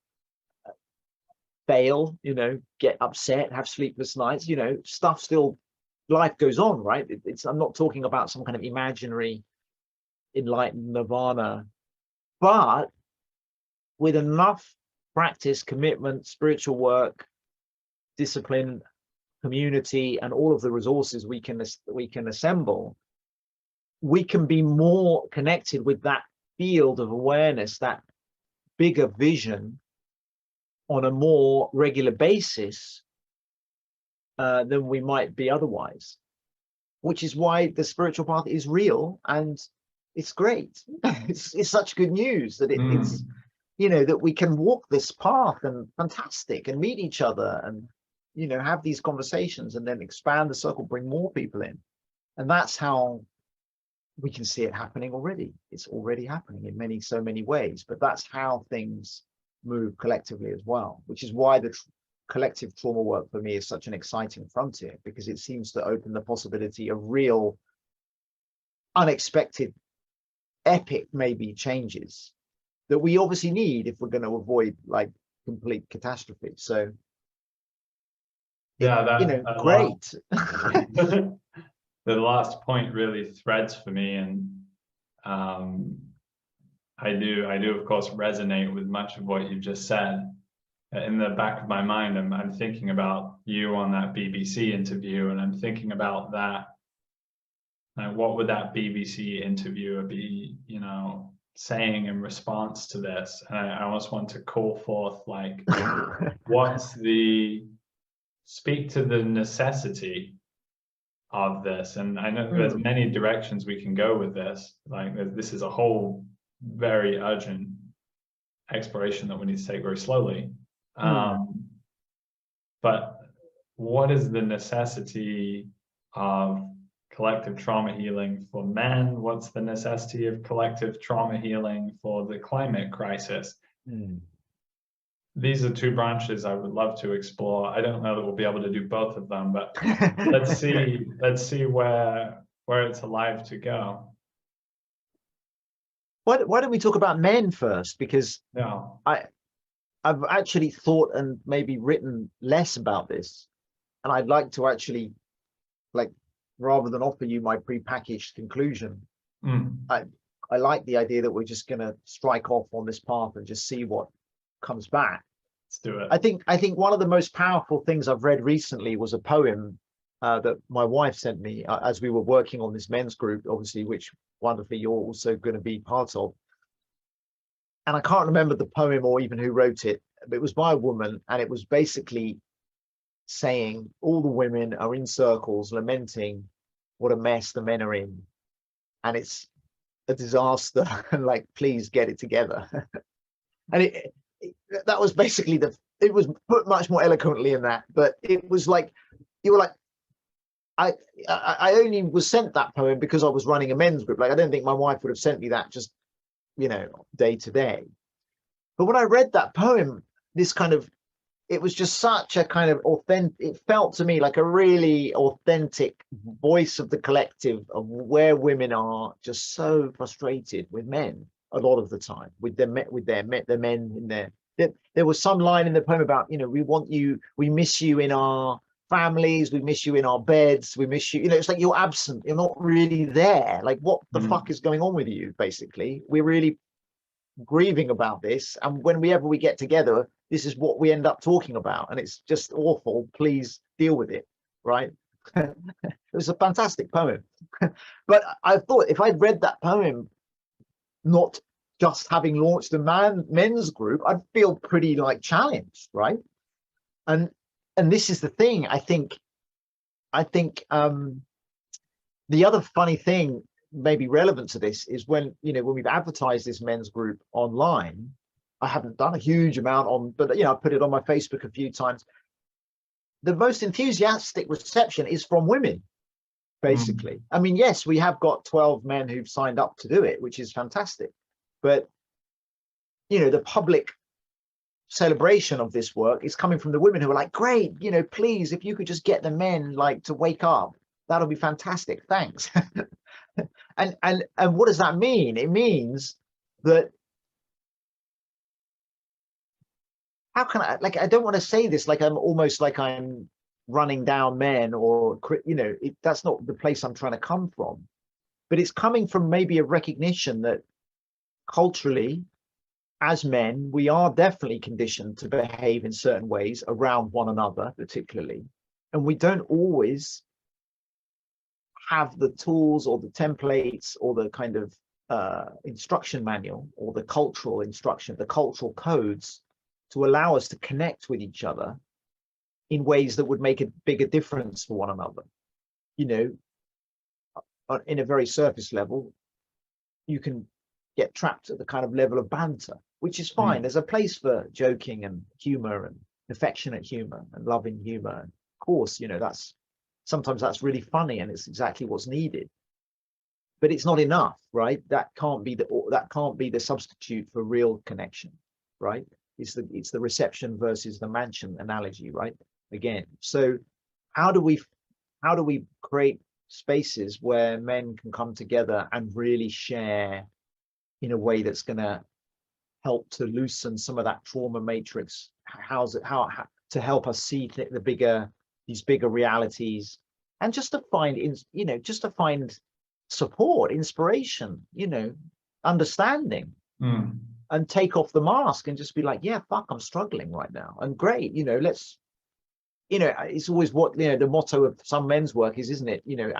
fail, you know, get upset, have sleepless nights, you know, stuff still, life goes on, right? I'm not talking about some kind of imaginary enlightened nirvana, but with enough practice, commitment, spiritual work, discipline, community, and all of the resources we can assemble, we can be more connected with that field of awareness, that bigger vision, on a more regular basis than we might be otherwise, which is why the spiritual path is real. And it's great. It's such good news that it's, Mm. you know, that we can walk this path and fantastic and meet each other and, you know, have these conversations and then expand the circle, bring more people in. And that's how we can see it happening already. It's already happening in so many ways, but that's how things move collectively as well, which is why the collective trauma work for me is such an exciting frontier, because it seems to open the possibility of real, unexpected, epic maybe changes that we obviously need if we're going to avoid like complete catastrophe. So, Yeah, you know, that great. the last point really threads for me, and I do of course resonate with much of what you just said. In the back of my mind, I'm thinking about you on that BBC interview, and I'm thinking about that. What would that BBC interviewer be, you know, saying in response to this? And I almost want to call forth, like, what's the, speak to the necessity of this. And I know there's many directions we can go with this. Like, this is a whole very urgent exploration that we need to take very slowly. But what is the necessity of collective trauma healing for men? What's the necessity of collective trauma healing for the climate crisis? These are two branches I would love to explore. I don't know that we'll be able to do both of them, but let's see where it's alive to go. Why don't we talk about men first? Because Yeah. I've actually thought and maybe written less about this, and I'd like to actually, like, rather than offer you my prepackaged conclusion, I like the idea that we're just going to strike off on this path and just see what comes back. Let's do it. I think one of the most powerful things I've read recently was a poem that my wife sent me as we were working on this men's group, obviously, which wonderfully you're also going to be part of. And I can't remember the poem or even who wrote it, but it was by a woman, and it was basically saying all the women are in circles lamenting what a mess the men are in, and it's a disaster, and like, please get it together. And that was basically it was put much more eloquently in that, but it was like, you were like, I only was sent that poem because I was running a men's group. Like, I don't think my wife would have sent me that just, you know, day to day. But when I read that poem, this kind of, it was just such a kind of authentic, it felt to me like a really authentic voice of the collective of where women are just so frustrated with men a lot of the time, with their men in there. There was some line in the poem about, you know, we miss you in our families, we miss you in our beds, we miss you, you know, it's like you're absent, you're not really there. Like, what the fuck is going on with you? Basically, we're really grieving about this, and whenever we get together, this is what we end up talking about, and it's just awful. Please deal with it, right? It was a fantastic poem. But I thought if I'd read that poem, not just having launched a men's group, I'd feel pretty like challenged, right? And this is the thing. I think the other funny thing, maybe relevant to this, is when we've advertised this men's group online. I haven't done a huge amount on, but I put it on my Facebook a few times. The most enthusiastic reception is from women, basically. I mean, yes, we have got 12 men who've signed up to do it, which is fantastic. But the public celebration of this work is coming from the women who are like, great, please, if you could just get the men like to wake up, that'll be fantastic. Thanks. And what does that mean? It means that, how can I, like, I don't want to say this like I'm almost like I'm running down men, or that's not the place I'm trying to come from, but it's coming from maybe a recognition that culturally, as men, we are definitely conditioned to behave in certain ways around one another, particularly, and we don't always have the tools or the templates or the kind of instruction manual or the cultural instruction, the cultural codes to allow us to connect with each other in ways that would make a bigger difference for one another. In a very surface level, you can get trapped at the kind of level of banter, which is fine. There's a place for joking and humor and affectionate humor and loving humor. Of course, you know, that's sometimes that's really funny and it's exactly what's needed. But it's not enough, right? That can't be the substitute for real connection, right? It's the reception versus the mansion analogy, right? Again, so how do we create spaces where men can come together and really share in a way that's going to help to loosen some of that trauma matrix? How to help us see these bigger realities, and just to find support, inspiration, you know, understanding, and take off the mask and just be like, yeah, fuck, I'm struggling right now, and great, you know, let's, you know, it's always what, you know, the motto of some men's work is, isn't it? You know,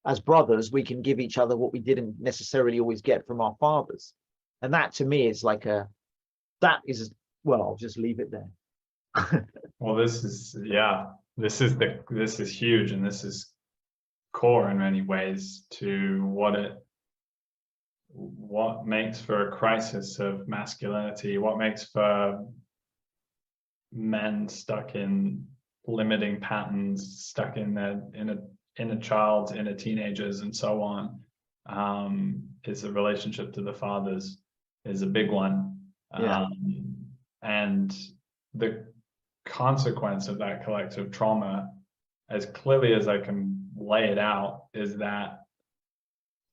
as brothers, we can give each other what we didn't necessarily always get from our fathers. And that to me is like well, I'll just leave it there. Well, this is huge, and this is core in many ways to what makes for a crisis of masculinity, what makes for men stuck in limiting patterns, stuck in inner child, inner teenagers, and so on. Is the relationship to the fathers is a big one. Yeah. And the consequence of that collective trauma, as clearly as I can lay it out, is that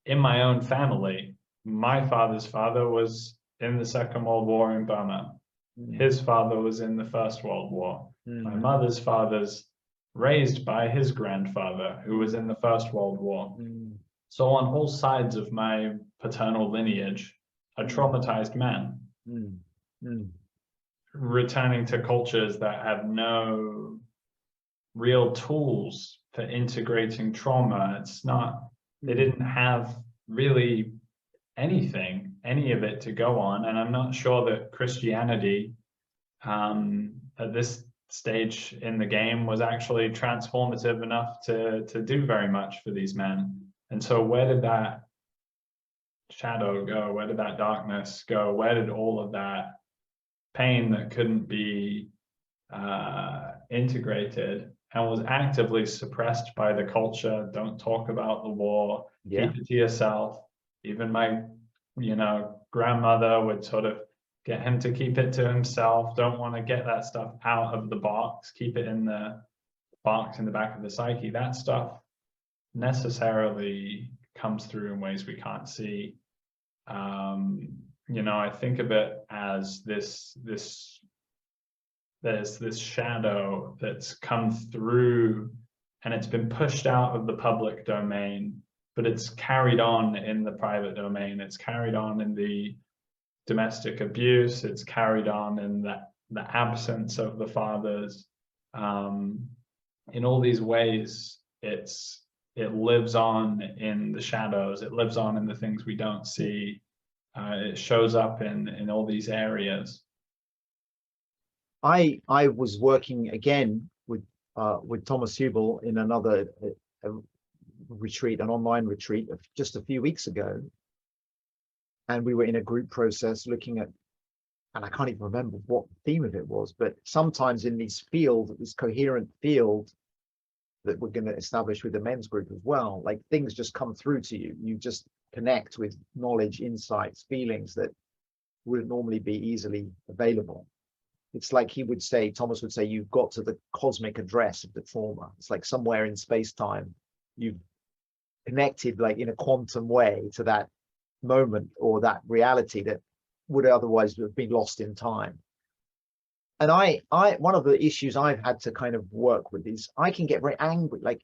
in my own family, my father's father was in the Second World War in Burma. His father was in the First World War. My mother's father's raised by his grandfather, who was in the First World War. So on all sides of my paternal lineage are traumatized men, returning to cultures that have no real tools for integrating trauma. They didn't have really any of it to go on. And I'm not sure that Christianity at this stage in the game was actually transformative enough to do very much for these men. And so where did that shadow go? Where did that darkness go? Where did all of that pain that couldn't be integrated and was actively suppressed by the culture? Don't talk about the war, keep it to yourself. Even my, grandmother would sort of get him to keep it to himself. Don't want to get that stuff out of the box, keep it in the box in the back of the psyche. That stuff necessarily comes through in ways we can't see. I think of it as there's this shadow that's come through and it's been pushed out of the public domain, but it's carried on in the private domain. It's carried on in the domestic abuse. It's carried on in the absence of the fathers. In all these ways, it lives on in the shadows. It lives on in the things we don't see. It shows up in all these areas. I was working again with Thomas Hubel in another retreat, an online retreat, just a few weeks ago, and we were in a group process looking at, and I can't even remember what the theme of it was, but sometimes in this coherent field that we're going to establish with the men's group as well, like things just come through to you. You just connect with knowledge, insights, feelings that wouldn't normally be easily available. It's like Thomas would say, you've got to the cosmic address of the trauma. It's like somewhere in space-time, you've connected like in a quantum way to that moment or that reality that would otherwise have been lost in time. And I one of the issues I've had to kind of work with is I can get very angry. Like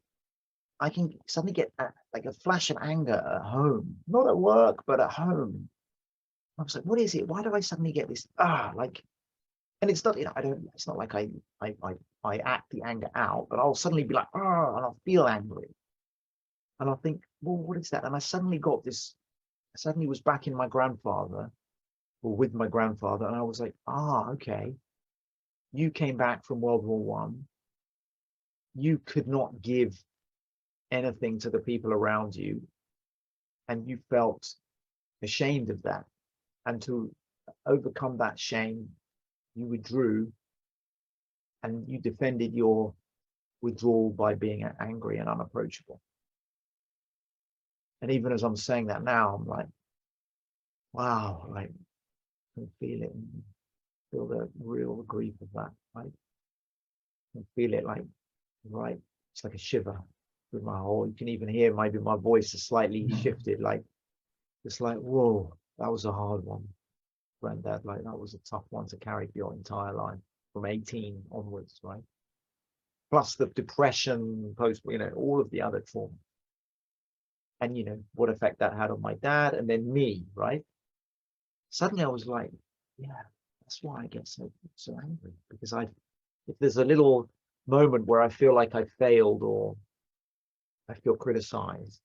I can suddenly get like a flash of anger at home, not at work, but at home. I was like, what is it? Why do I suddenly get this? And it's not, it's not like I act the anger out, but I'll suddenly be like, and I'll feel angry. And I'll think, well, what is that? And I suddenly was back in my grandfather, or with my grandfather, and I was like, okay. You came back from World War I. You could not give anything to the people around you. And you felt ashamed of that. And to overcome that shame, you withdrew, and you defended your withdrawal by being angry and unapproachable. And even as I'm saying that now, I'm like, wow, like, I can feel it, and feel the real grief of that. Right? I can feel it, like, right, it's like a shiver through my whole. You can even hear maybe my voice is slightly shifted, like, it's like, whoa, that was a hard one, Granddad. Like, that was a tough one to carry for your entire life from 18 onwards, right? Plus the depression, post, all of the other trauma. And, what effect that had on my dad, and then me, right? Suddenly I was like, yeah, that's why I get so angry, because if there's a little moment where I feel like I failed or I feel criticized,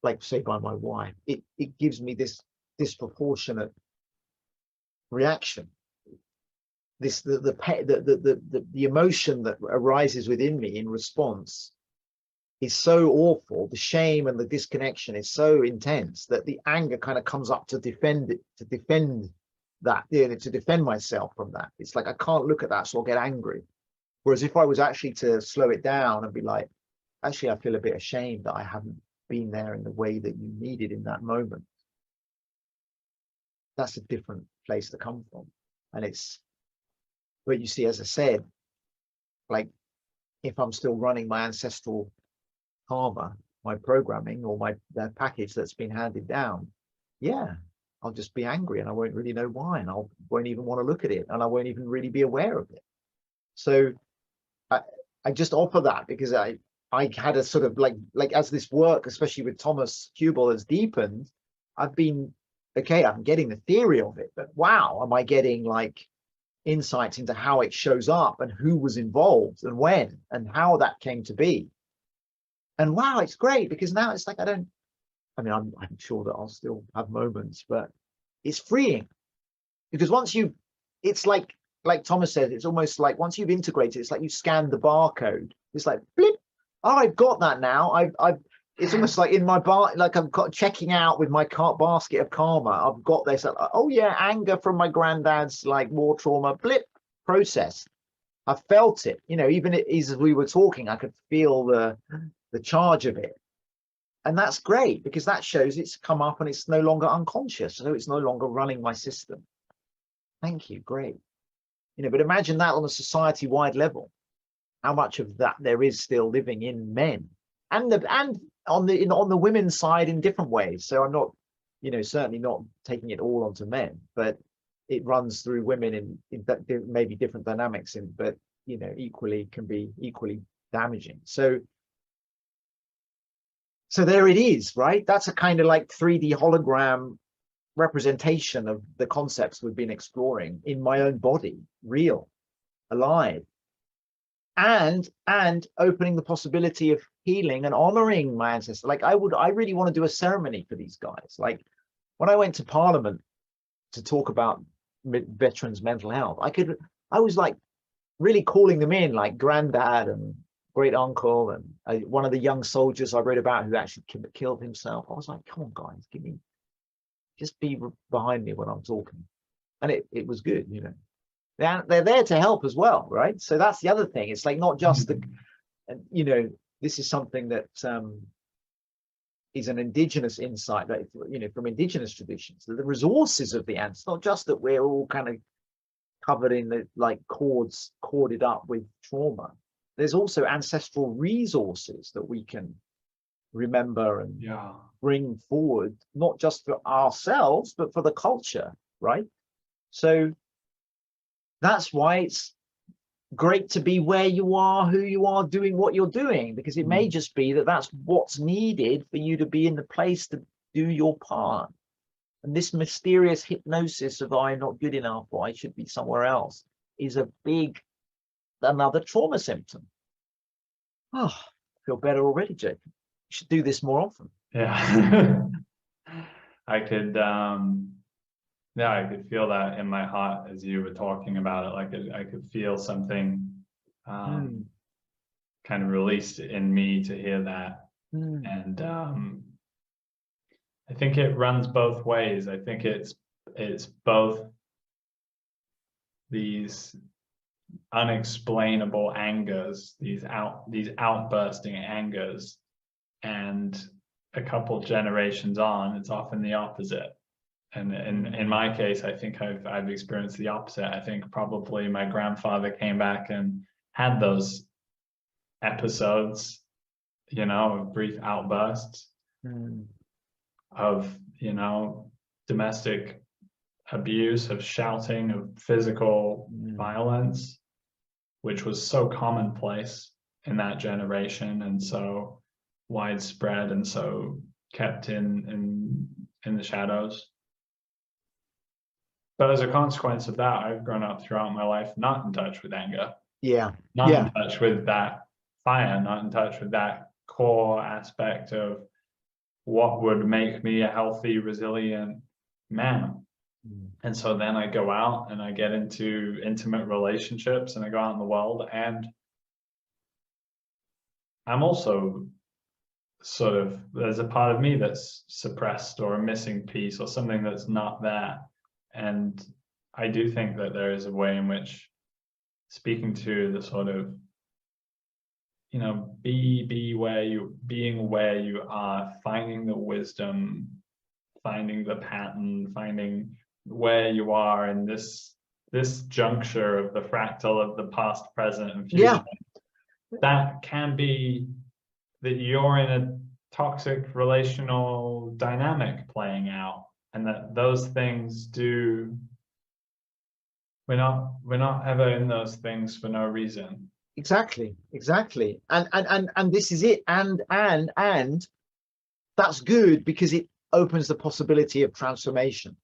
like say by my wife, it gives me this disproportionate reaction. The emotion that arises within me in response is so awful. The shame and the disconnection is so intense that the anger kind of comes up to defend it, to defend myself from that. It's like I can't look at that, so I'll get angry. Whereas if I was actually to slow it down and be like, actually, I feel a bit ashamed that I haven't been there in the way that you needed in that moment. That's a different place to come from. And but you see, as I said, like, if I'm still running my ancestral karma, my programming, or the package that's been handed down, yeah, I'll just be angry and I won't really know why, and I won't even want to look at it, and I won't even really be aware of it. So I just offer that because I had a sort of like as this work, especially with Thomas Hubel, has deepened, I've been, okay, I'm getting the theory of it, but wow, am I getting like insights into how it shows up and who was involved and when and how that came to be. And wow, it's great, because now it's like I'm sure that I'll still have moments, but it's freeing, because once it's like Thomas said, it's almost like once you've integrated, it's like you scanned the barcode. It's like blip. Oh, I've got that now. It's almost like in my bar, like I've got checking out with my basket of karma. I've got this. Oh yeah, anger from my granddad's like war trauma. Blip, process. I felt it. Even as we were talking, I could feel the charge of it. And that's great, because that shows it's come up and it's no longer unconscious. So it's no longer running my system. Thank you. Great. But imagine that on a society-wide level, how much of that there is still living in men, and on the women's side in different ways. So I'm not, certainly not taking it all onto men, but it runs through women in that maybe different dynamics, but can be equally damaging. So there it is, right? That's a kind of like 3D hologram representation of the concepts we've been exploring in my own body, real, alive, and opening the possibility of healing and honoring my ancestors. Like I really want to do a ceremony for these guys. Like when I went to Parliament to talk about veterans' mental health, I was like really calling them in, like granddad and great uncle, and one of the young soldiers I wrote about who actually killed himself. I was like, come on guys, just be behind me when I'm talking. And it was good, they're there to help as well, right? So that's the other thing. It's like not just this is something that is an indigenous insight that from indigenous traditions, the resources of the ants, not just that we're all kind of covered in the like corded up with trauma. There's also ancestral resources that we can remember and bring forward, not just for ourselves, but for the culture, right? So that's why it's great to be where you are, who you are, doing what you're doing, because it may just be that that's what's needed for you to be in the place to do your part. And this mysterious hypnosis of I'm not good enough or I should be somewhere else is another trauma symptom. Oh, I feel better already, Jacob. You should do this more often. Yeah. I could feel that in my heart as you were talking about it. Like I could feel something kind of released in me to hear that. And I think it runs both ways. I think it's both these unexplainable angers, these outbursting angers, and a couple generations on, it's often the opposite. And in my case, I think I've experienced the opposite. I think probably my grandfather came back and had those episodes, you know, of brief outbursts of, you know, domestic abuse, of shouting, of physical violence, which was so commonplace in that generation and so widespread and so kept in the shadows. But as a consequence of that, I've grown up throughout my life not in touch with anger. Yeah. Not in touch with that fire, not in touch with that core aspect of what would make me a healthy, resilient man. And so then I go out and I get into intimate relationships and I go out in the world, and I'm also sort of, there's a part of me that's suppressed or a missing piece or something that's not there. And I do think that there is a way in which, speaking to the sort of, you know, being where you are, finding the wisdom, finding the pattern, finding where you are in this juncture of the fractal of the past, present, and future. That can be that you're in a toxic relational dynamic playing out, and that those things do, we're not ever in those things for no reason. Exactly. And this is it. And that's good because it opens the possibility of transformation.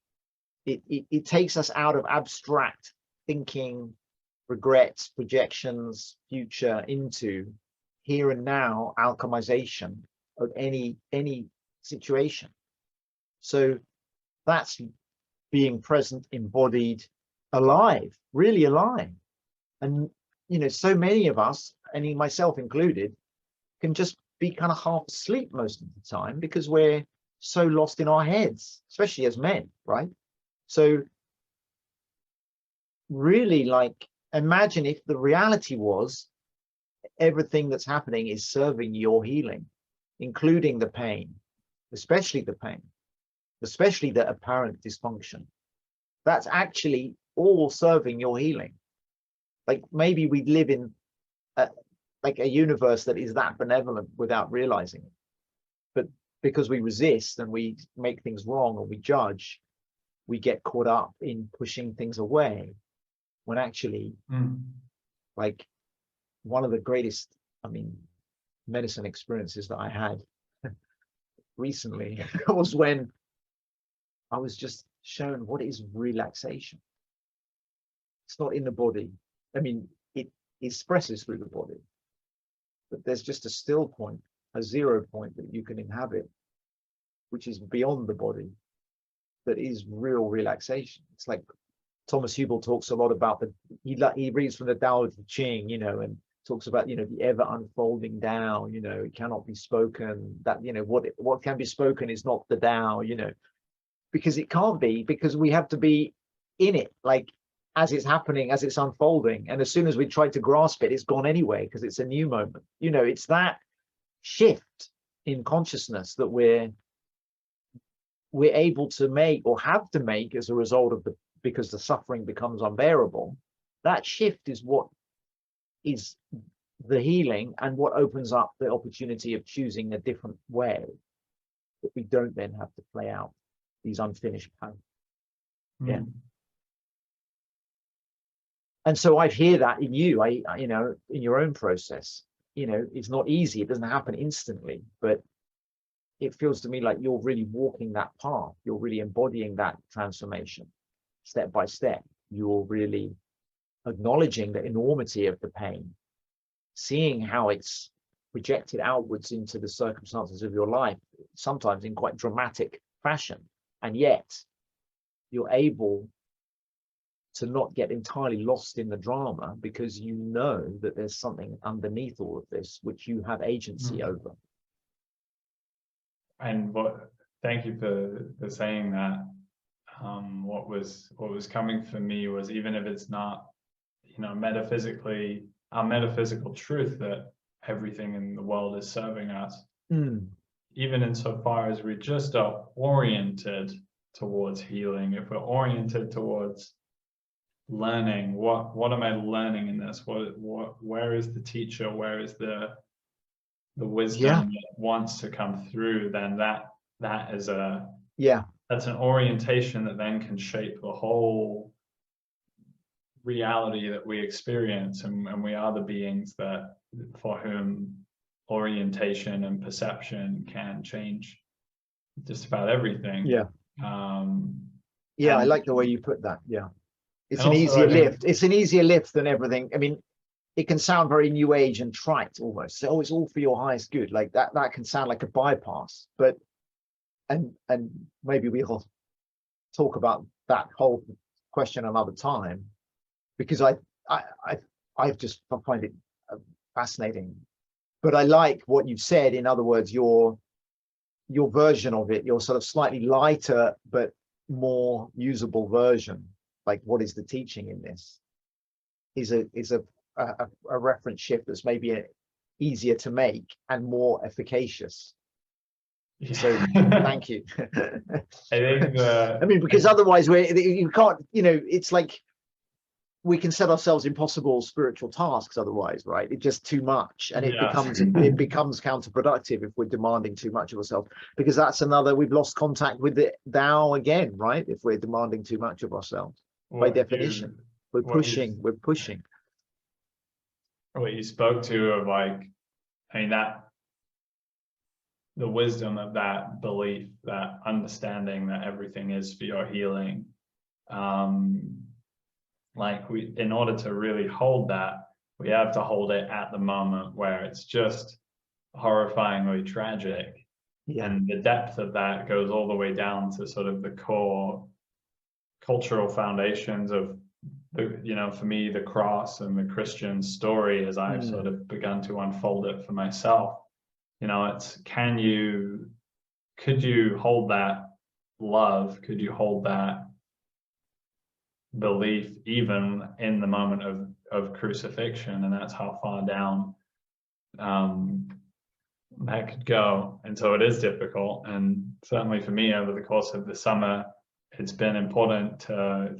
It takes us out of abstract thinking, regrets, projections, future, into here and now alchemization of any situation. So that's being present, embodied, alive, really alive. And you know, so many of us, and myself included, can just be kind of half asleep most of the time because we're so lost in our heads, especially as men, right? So really, like, imagine if the reality was everything that's happening is serving your healing, including the pain, especially the apparent dysfunction. That's actually all serving your healing. Like maybe we live in like a universe that is that benevolent without realizing it. But because we resist and we make things wrong and we judge, we get caught up in pushing things away, when actually like one of the greatest, I mean, medicine experiences that I had recently was when I was just shown what is relaxation. It's not in the body. I mean, it expresses through the body, but there's just a still point, a 0 point that you can inhabit, which is beyond the body, that is real relaxation. It's like Thomas Hubel talks a lot about he reads from the Tao of the Ching, you know, and talks about, you know, the ever unfolding Tao, you know, it cannot be spoken, that, you know, what can be spoken is not the Tao, you know, because it can't be, because we have to be in it, like as it's happening, as it's unfolding. And as soon as we try to grasp it, it's gone anyway, because it's a new moment. You know, it's that shift in consciousness that we're able to make, or have to make, as a result of because the suffering becomes unbearable. That shift is what is the healing, and what opens up the opportunity of choosing a different way, that we don't then have to play out these unfinished patterns. Yeah. And so I hear that in you, you know, in your own process. You know, it's not easy, it doesn't happen instantly, but it feels to me like you're really walking that path. You're really embodying that transformation step by step. You're really acknowledging the enormity of the pain, seeing how it's projected outwards into the circumstances of your life, sometimes in quite dramatic fashion. And yet you're able to not get entirely lost in the drama, because you know that there's something underneath all of this which you have agency over. And thank you for saying that. What was coming for me was, even if it's not, metaphysically, our metaphysical truth that everything in the world is serving us, even insofar as we just are oriented towards healing, if we're oriented towards learning, what am I learning in this? Where is the teacher? Where is the wisdom that wants to come through? Then that is that's an orientation that then can shape the whole reality that we experience, and we are the beings that for whom orientation and perception can change just about everything. I like the way you put that. It's an also, easier lift. It's an easier lift than everything. I mean, it can sound very new age and trite almost. So, it's all for your highest good. Like that can sound like a bypass, but and maybe we'll talk about that whole question another time, because I just find it fascinating. But I like what you've said. In other words, your version of it, your sort of slightly lighter but more usable version. Like, what is the teaching in this? Is a reference shift that's maybe easier to make and more efficacious. So thank you. I think I mean, because otherwise you can't, it's like we can set ourselves impossible spiritual tasks otherwise, right? It's just too much, and it becomes counterproductive if we're demanding too much of ourselves, because that's another, we've lost contact with the Tao again, right? If we're demanding too much of ourselves, by definition, we're pushing. What you spoke to of, like, I mean, that the wisdom of that belief, that understanding that everything is for your healing, like, in order to really hold that, we have to hold it at the moment where it's just horrifyingly tragic. And the depth of that goes all the way down to sort of the core cultural foundations of for me, the cross and the Christian story, as I've sort of begun to unfold it for myself. It's, could you hold that love? Could you hold that belief even in the moment of crucifixion? And that's how far down that could go. And so it is difficult. And certainly for me, over the course of the summer, it's been important to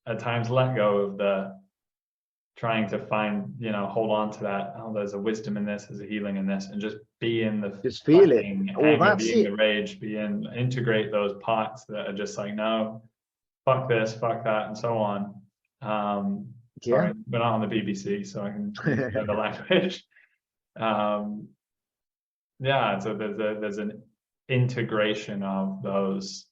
at times let go of the trying to find, hold on to that, there's a wisdom in this, there's a healing in this, and just be in the just feel it. Anger, be in the rage, integrate those parts that are just like, no, fuck this, fuck that, and so on. Sorry, we're not on the BBC, so I can know the language. So there's an integration of those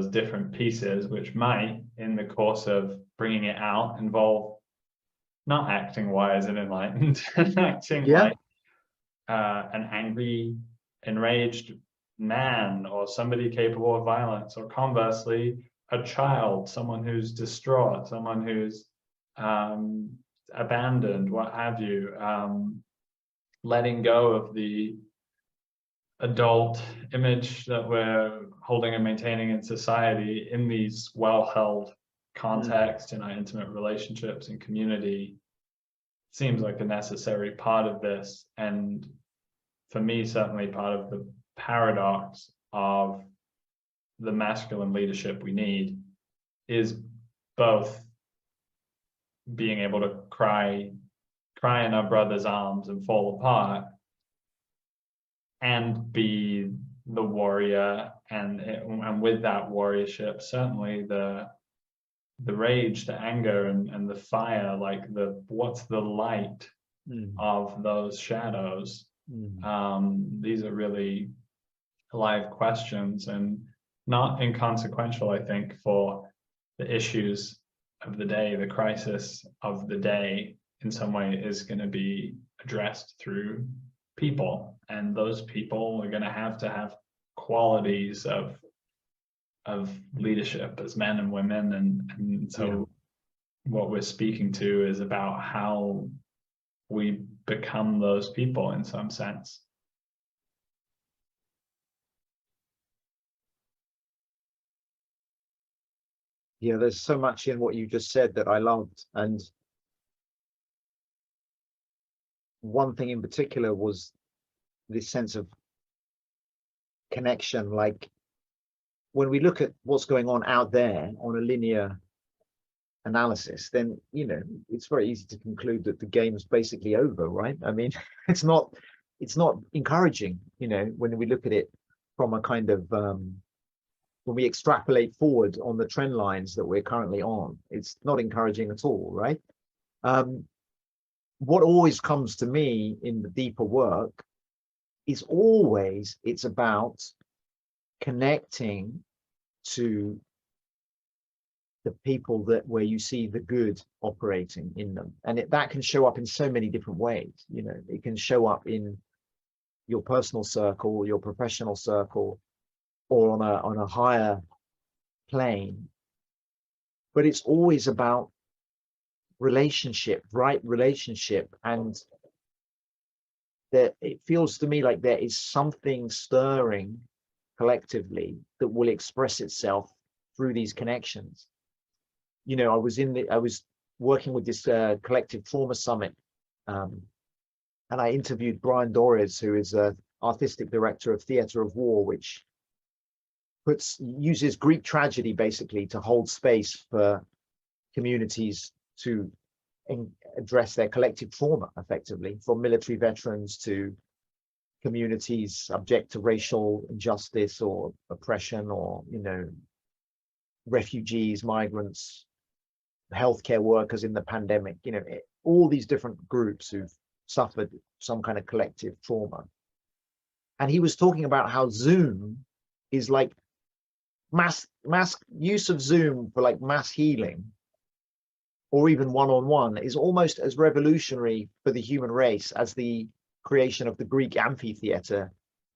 different pieces, which might, in the course of bringing it out, involve not acting wise and enlightened, acting like an angry, enraged man, or somebody capable of violence, or conversely, a child, someone who's distraught, someone who's abandoned, what have you. Letting go of the adult image that we're holding and maintaining in society in these well-held contexts, in our intimate relationships and community, seems like a necessary part of this. And for me, certainly part of the paradox of the masculine leadership we need is both being able to cry in our brother's arms and fall apart, and be the warrior, and with that warriorship, certainly the rage, the anger, and the fire, like what's the light of those shadows? These are really live questions, and not inconsequential, I think, for the issues of the day. The crisis of the day in some way is going to be addressed through people, and those people are going to have qualities of leadership as men and women, and so what we're speaking to is about how we become those people in some sense. Yeah, there's so much in what you just said that I loved. And one thing in particular was this sense of connection. Like when we look at what's going on out there on a linear analysis, then, you know, it's very easy to conclude that the game's basically over, right? I mean, it's not encouraging, you know, when we look at it from a kind of when we extrapolate forward on the trend lines that we're currently on, it's not encouraging at all, right? What always comes to me in the deeper work is always it's about connecting to the people that where you see the good operating in them, and that can show up in so many different ways. You know, it can show up in your personal circle, your professional circle, or on a higher plane, but it's always about relationship, right relationship. And that it feels to me like there is something stirring collectively that will express itself through these connections. You know, I was working with this collective trauma summit, and I interviewed Brian Dorries, who is a artistic director of Theatre of War, which uses Greek tragedy basically to hold space for communities to address their collective trauma, effectively, from military veterans to communities subject to racial injustice or oppression, or, you know, refugees, migrants, healthcare workers in the pandemic, you know, all these different groups who've suffered some kind of collective trauma. And he was talking about how Zoom is like mass use of Zoom for like mass healing, or even one-on-one, is almost as revolutionary for the human race as the creation of the Greek amphitheater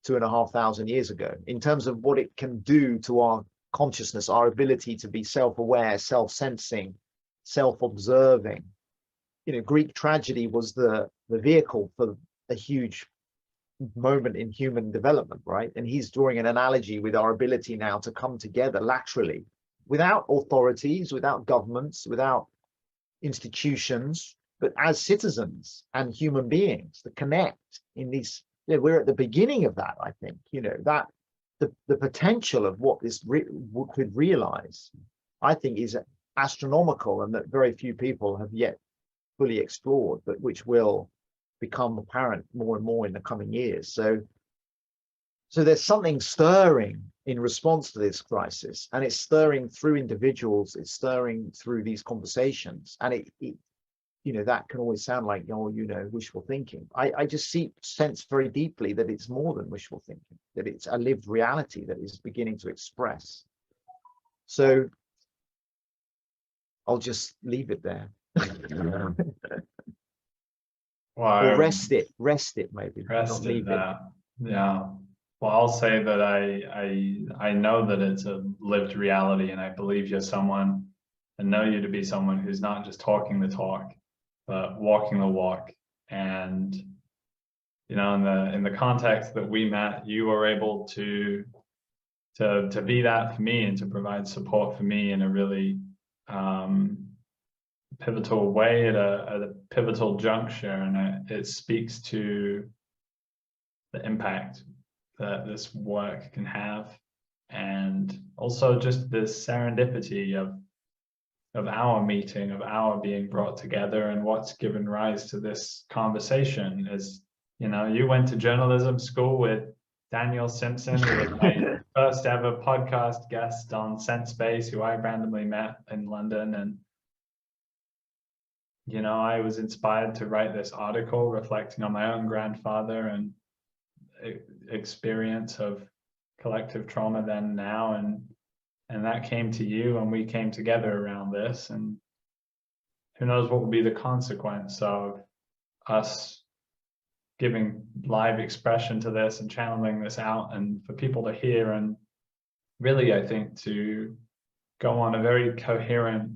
2,500 years ago, in terms of what it can do to our consciousness, our ability to be self-aware, self-sensing, self-observing. You know, Greek tragedy was the vehicle for a huge moment in human development, right? And he's drawing an analogy with our ability now to come together laterally, without authorities, without governments, without institutions, but as citizens and human beings to connect in these. You know, we're at the beginning of that, I think. You know, that the potential of what this could realize, I think, is astronomical, and that very few people have yet fully explored, but which will become apparent more and more in the coming years. So there's something stirring in response to this crisis, and it's stirring through individuals, it's stirring through these conversations, and it you know, that can always sound like, oh, you know, wishful thinking. I just sense very deeply that it's more than wishful thinking, that it's a lived reality that is beginning to express. So I'll just leave it there. Well, or rest it maybe, not leave it. Yeah. Well, I'll say that I know that it's a lived reality, and I believe you're someone, and know you to be someone who's not just talking the talk, but walking the walk. And, you know, in the context that we met, you were able to be that for me, and to provide support for me in a really pivotal way at a pivotal juncture. And it speaks to the impact that this work can have, and also just this serendipity of our meeting, of our being brought together, and what's given rise to this conversation. Is, you know, you went to journalism school with Daniel Simpson, who was my first ever podcast guest on Sensebase, who I randomly met in London. And, you know, I was inspired to write this article reflecting on my own grandfather and experience of collective trauma then and now, and that came to you, and we came together around this. And who knows what will be the consequence of us giving live expression to this and channeling this out, and for people to hear, and really, I think, to go on a very coherent,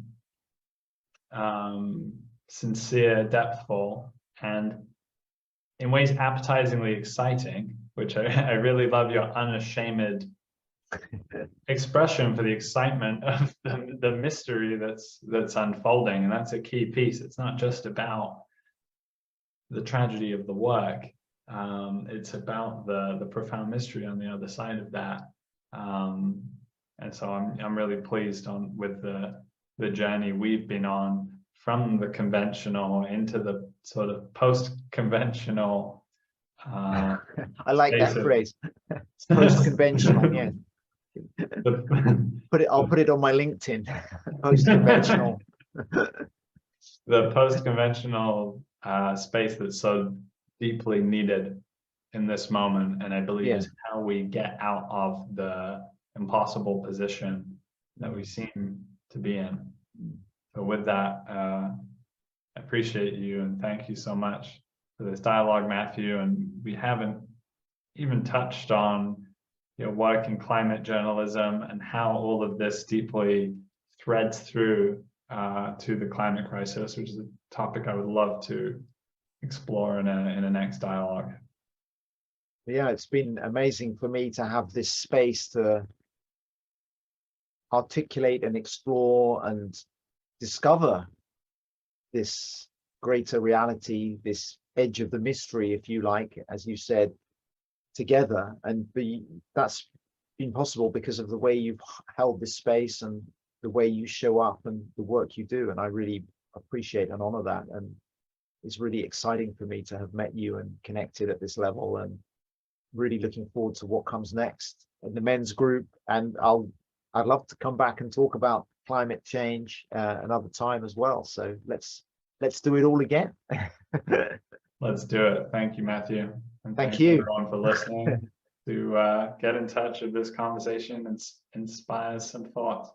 sincere, depthful, and in ways appetizingly exciting, which I really love your unashamed expression for the excitement of the mystery that's unfolding, and that's a key piece. It's not just about the tragedy of the work. It's about the profound mystery on the other side of that. And so I'm really pleased with the journey we've been on from the conventional into the sort of post-conventional. I like that of, phrase. Post-conventional, yeah. I'll put it on my LinkedIn. Post-conventional. The post-conventional space that's so deeply needed in this moment, and I believe is how we get out of the impossible position that we seem to be in. So with that, I appreciate you and thank you so much for this dialogue, Matthew. And we haven't even touched on your work in climate journalism and how all of this deeply threads through to the climate crisis, which is a topic I would love to explore in a next dialogue. Yeah, it's been amazing for me to have this space to articulate and explore and discover this greater reality, this edge of the mystery, if you like, as you said, together. And that's been possible because of the way you've held this space and the way you show up and the work you do. And I really appreciate and honor that. And it's really exciting for me to have met you and connected at this level, and really looking forward to what comes next in the men's group. And I'd love to come back and talk about climate change another time as well. So let's do it all again. Let's do it. Thank you, Matthew. And thank you everyone for listening. To get in touch with this conversation and inspire some thoughts.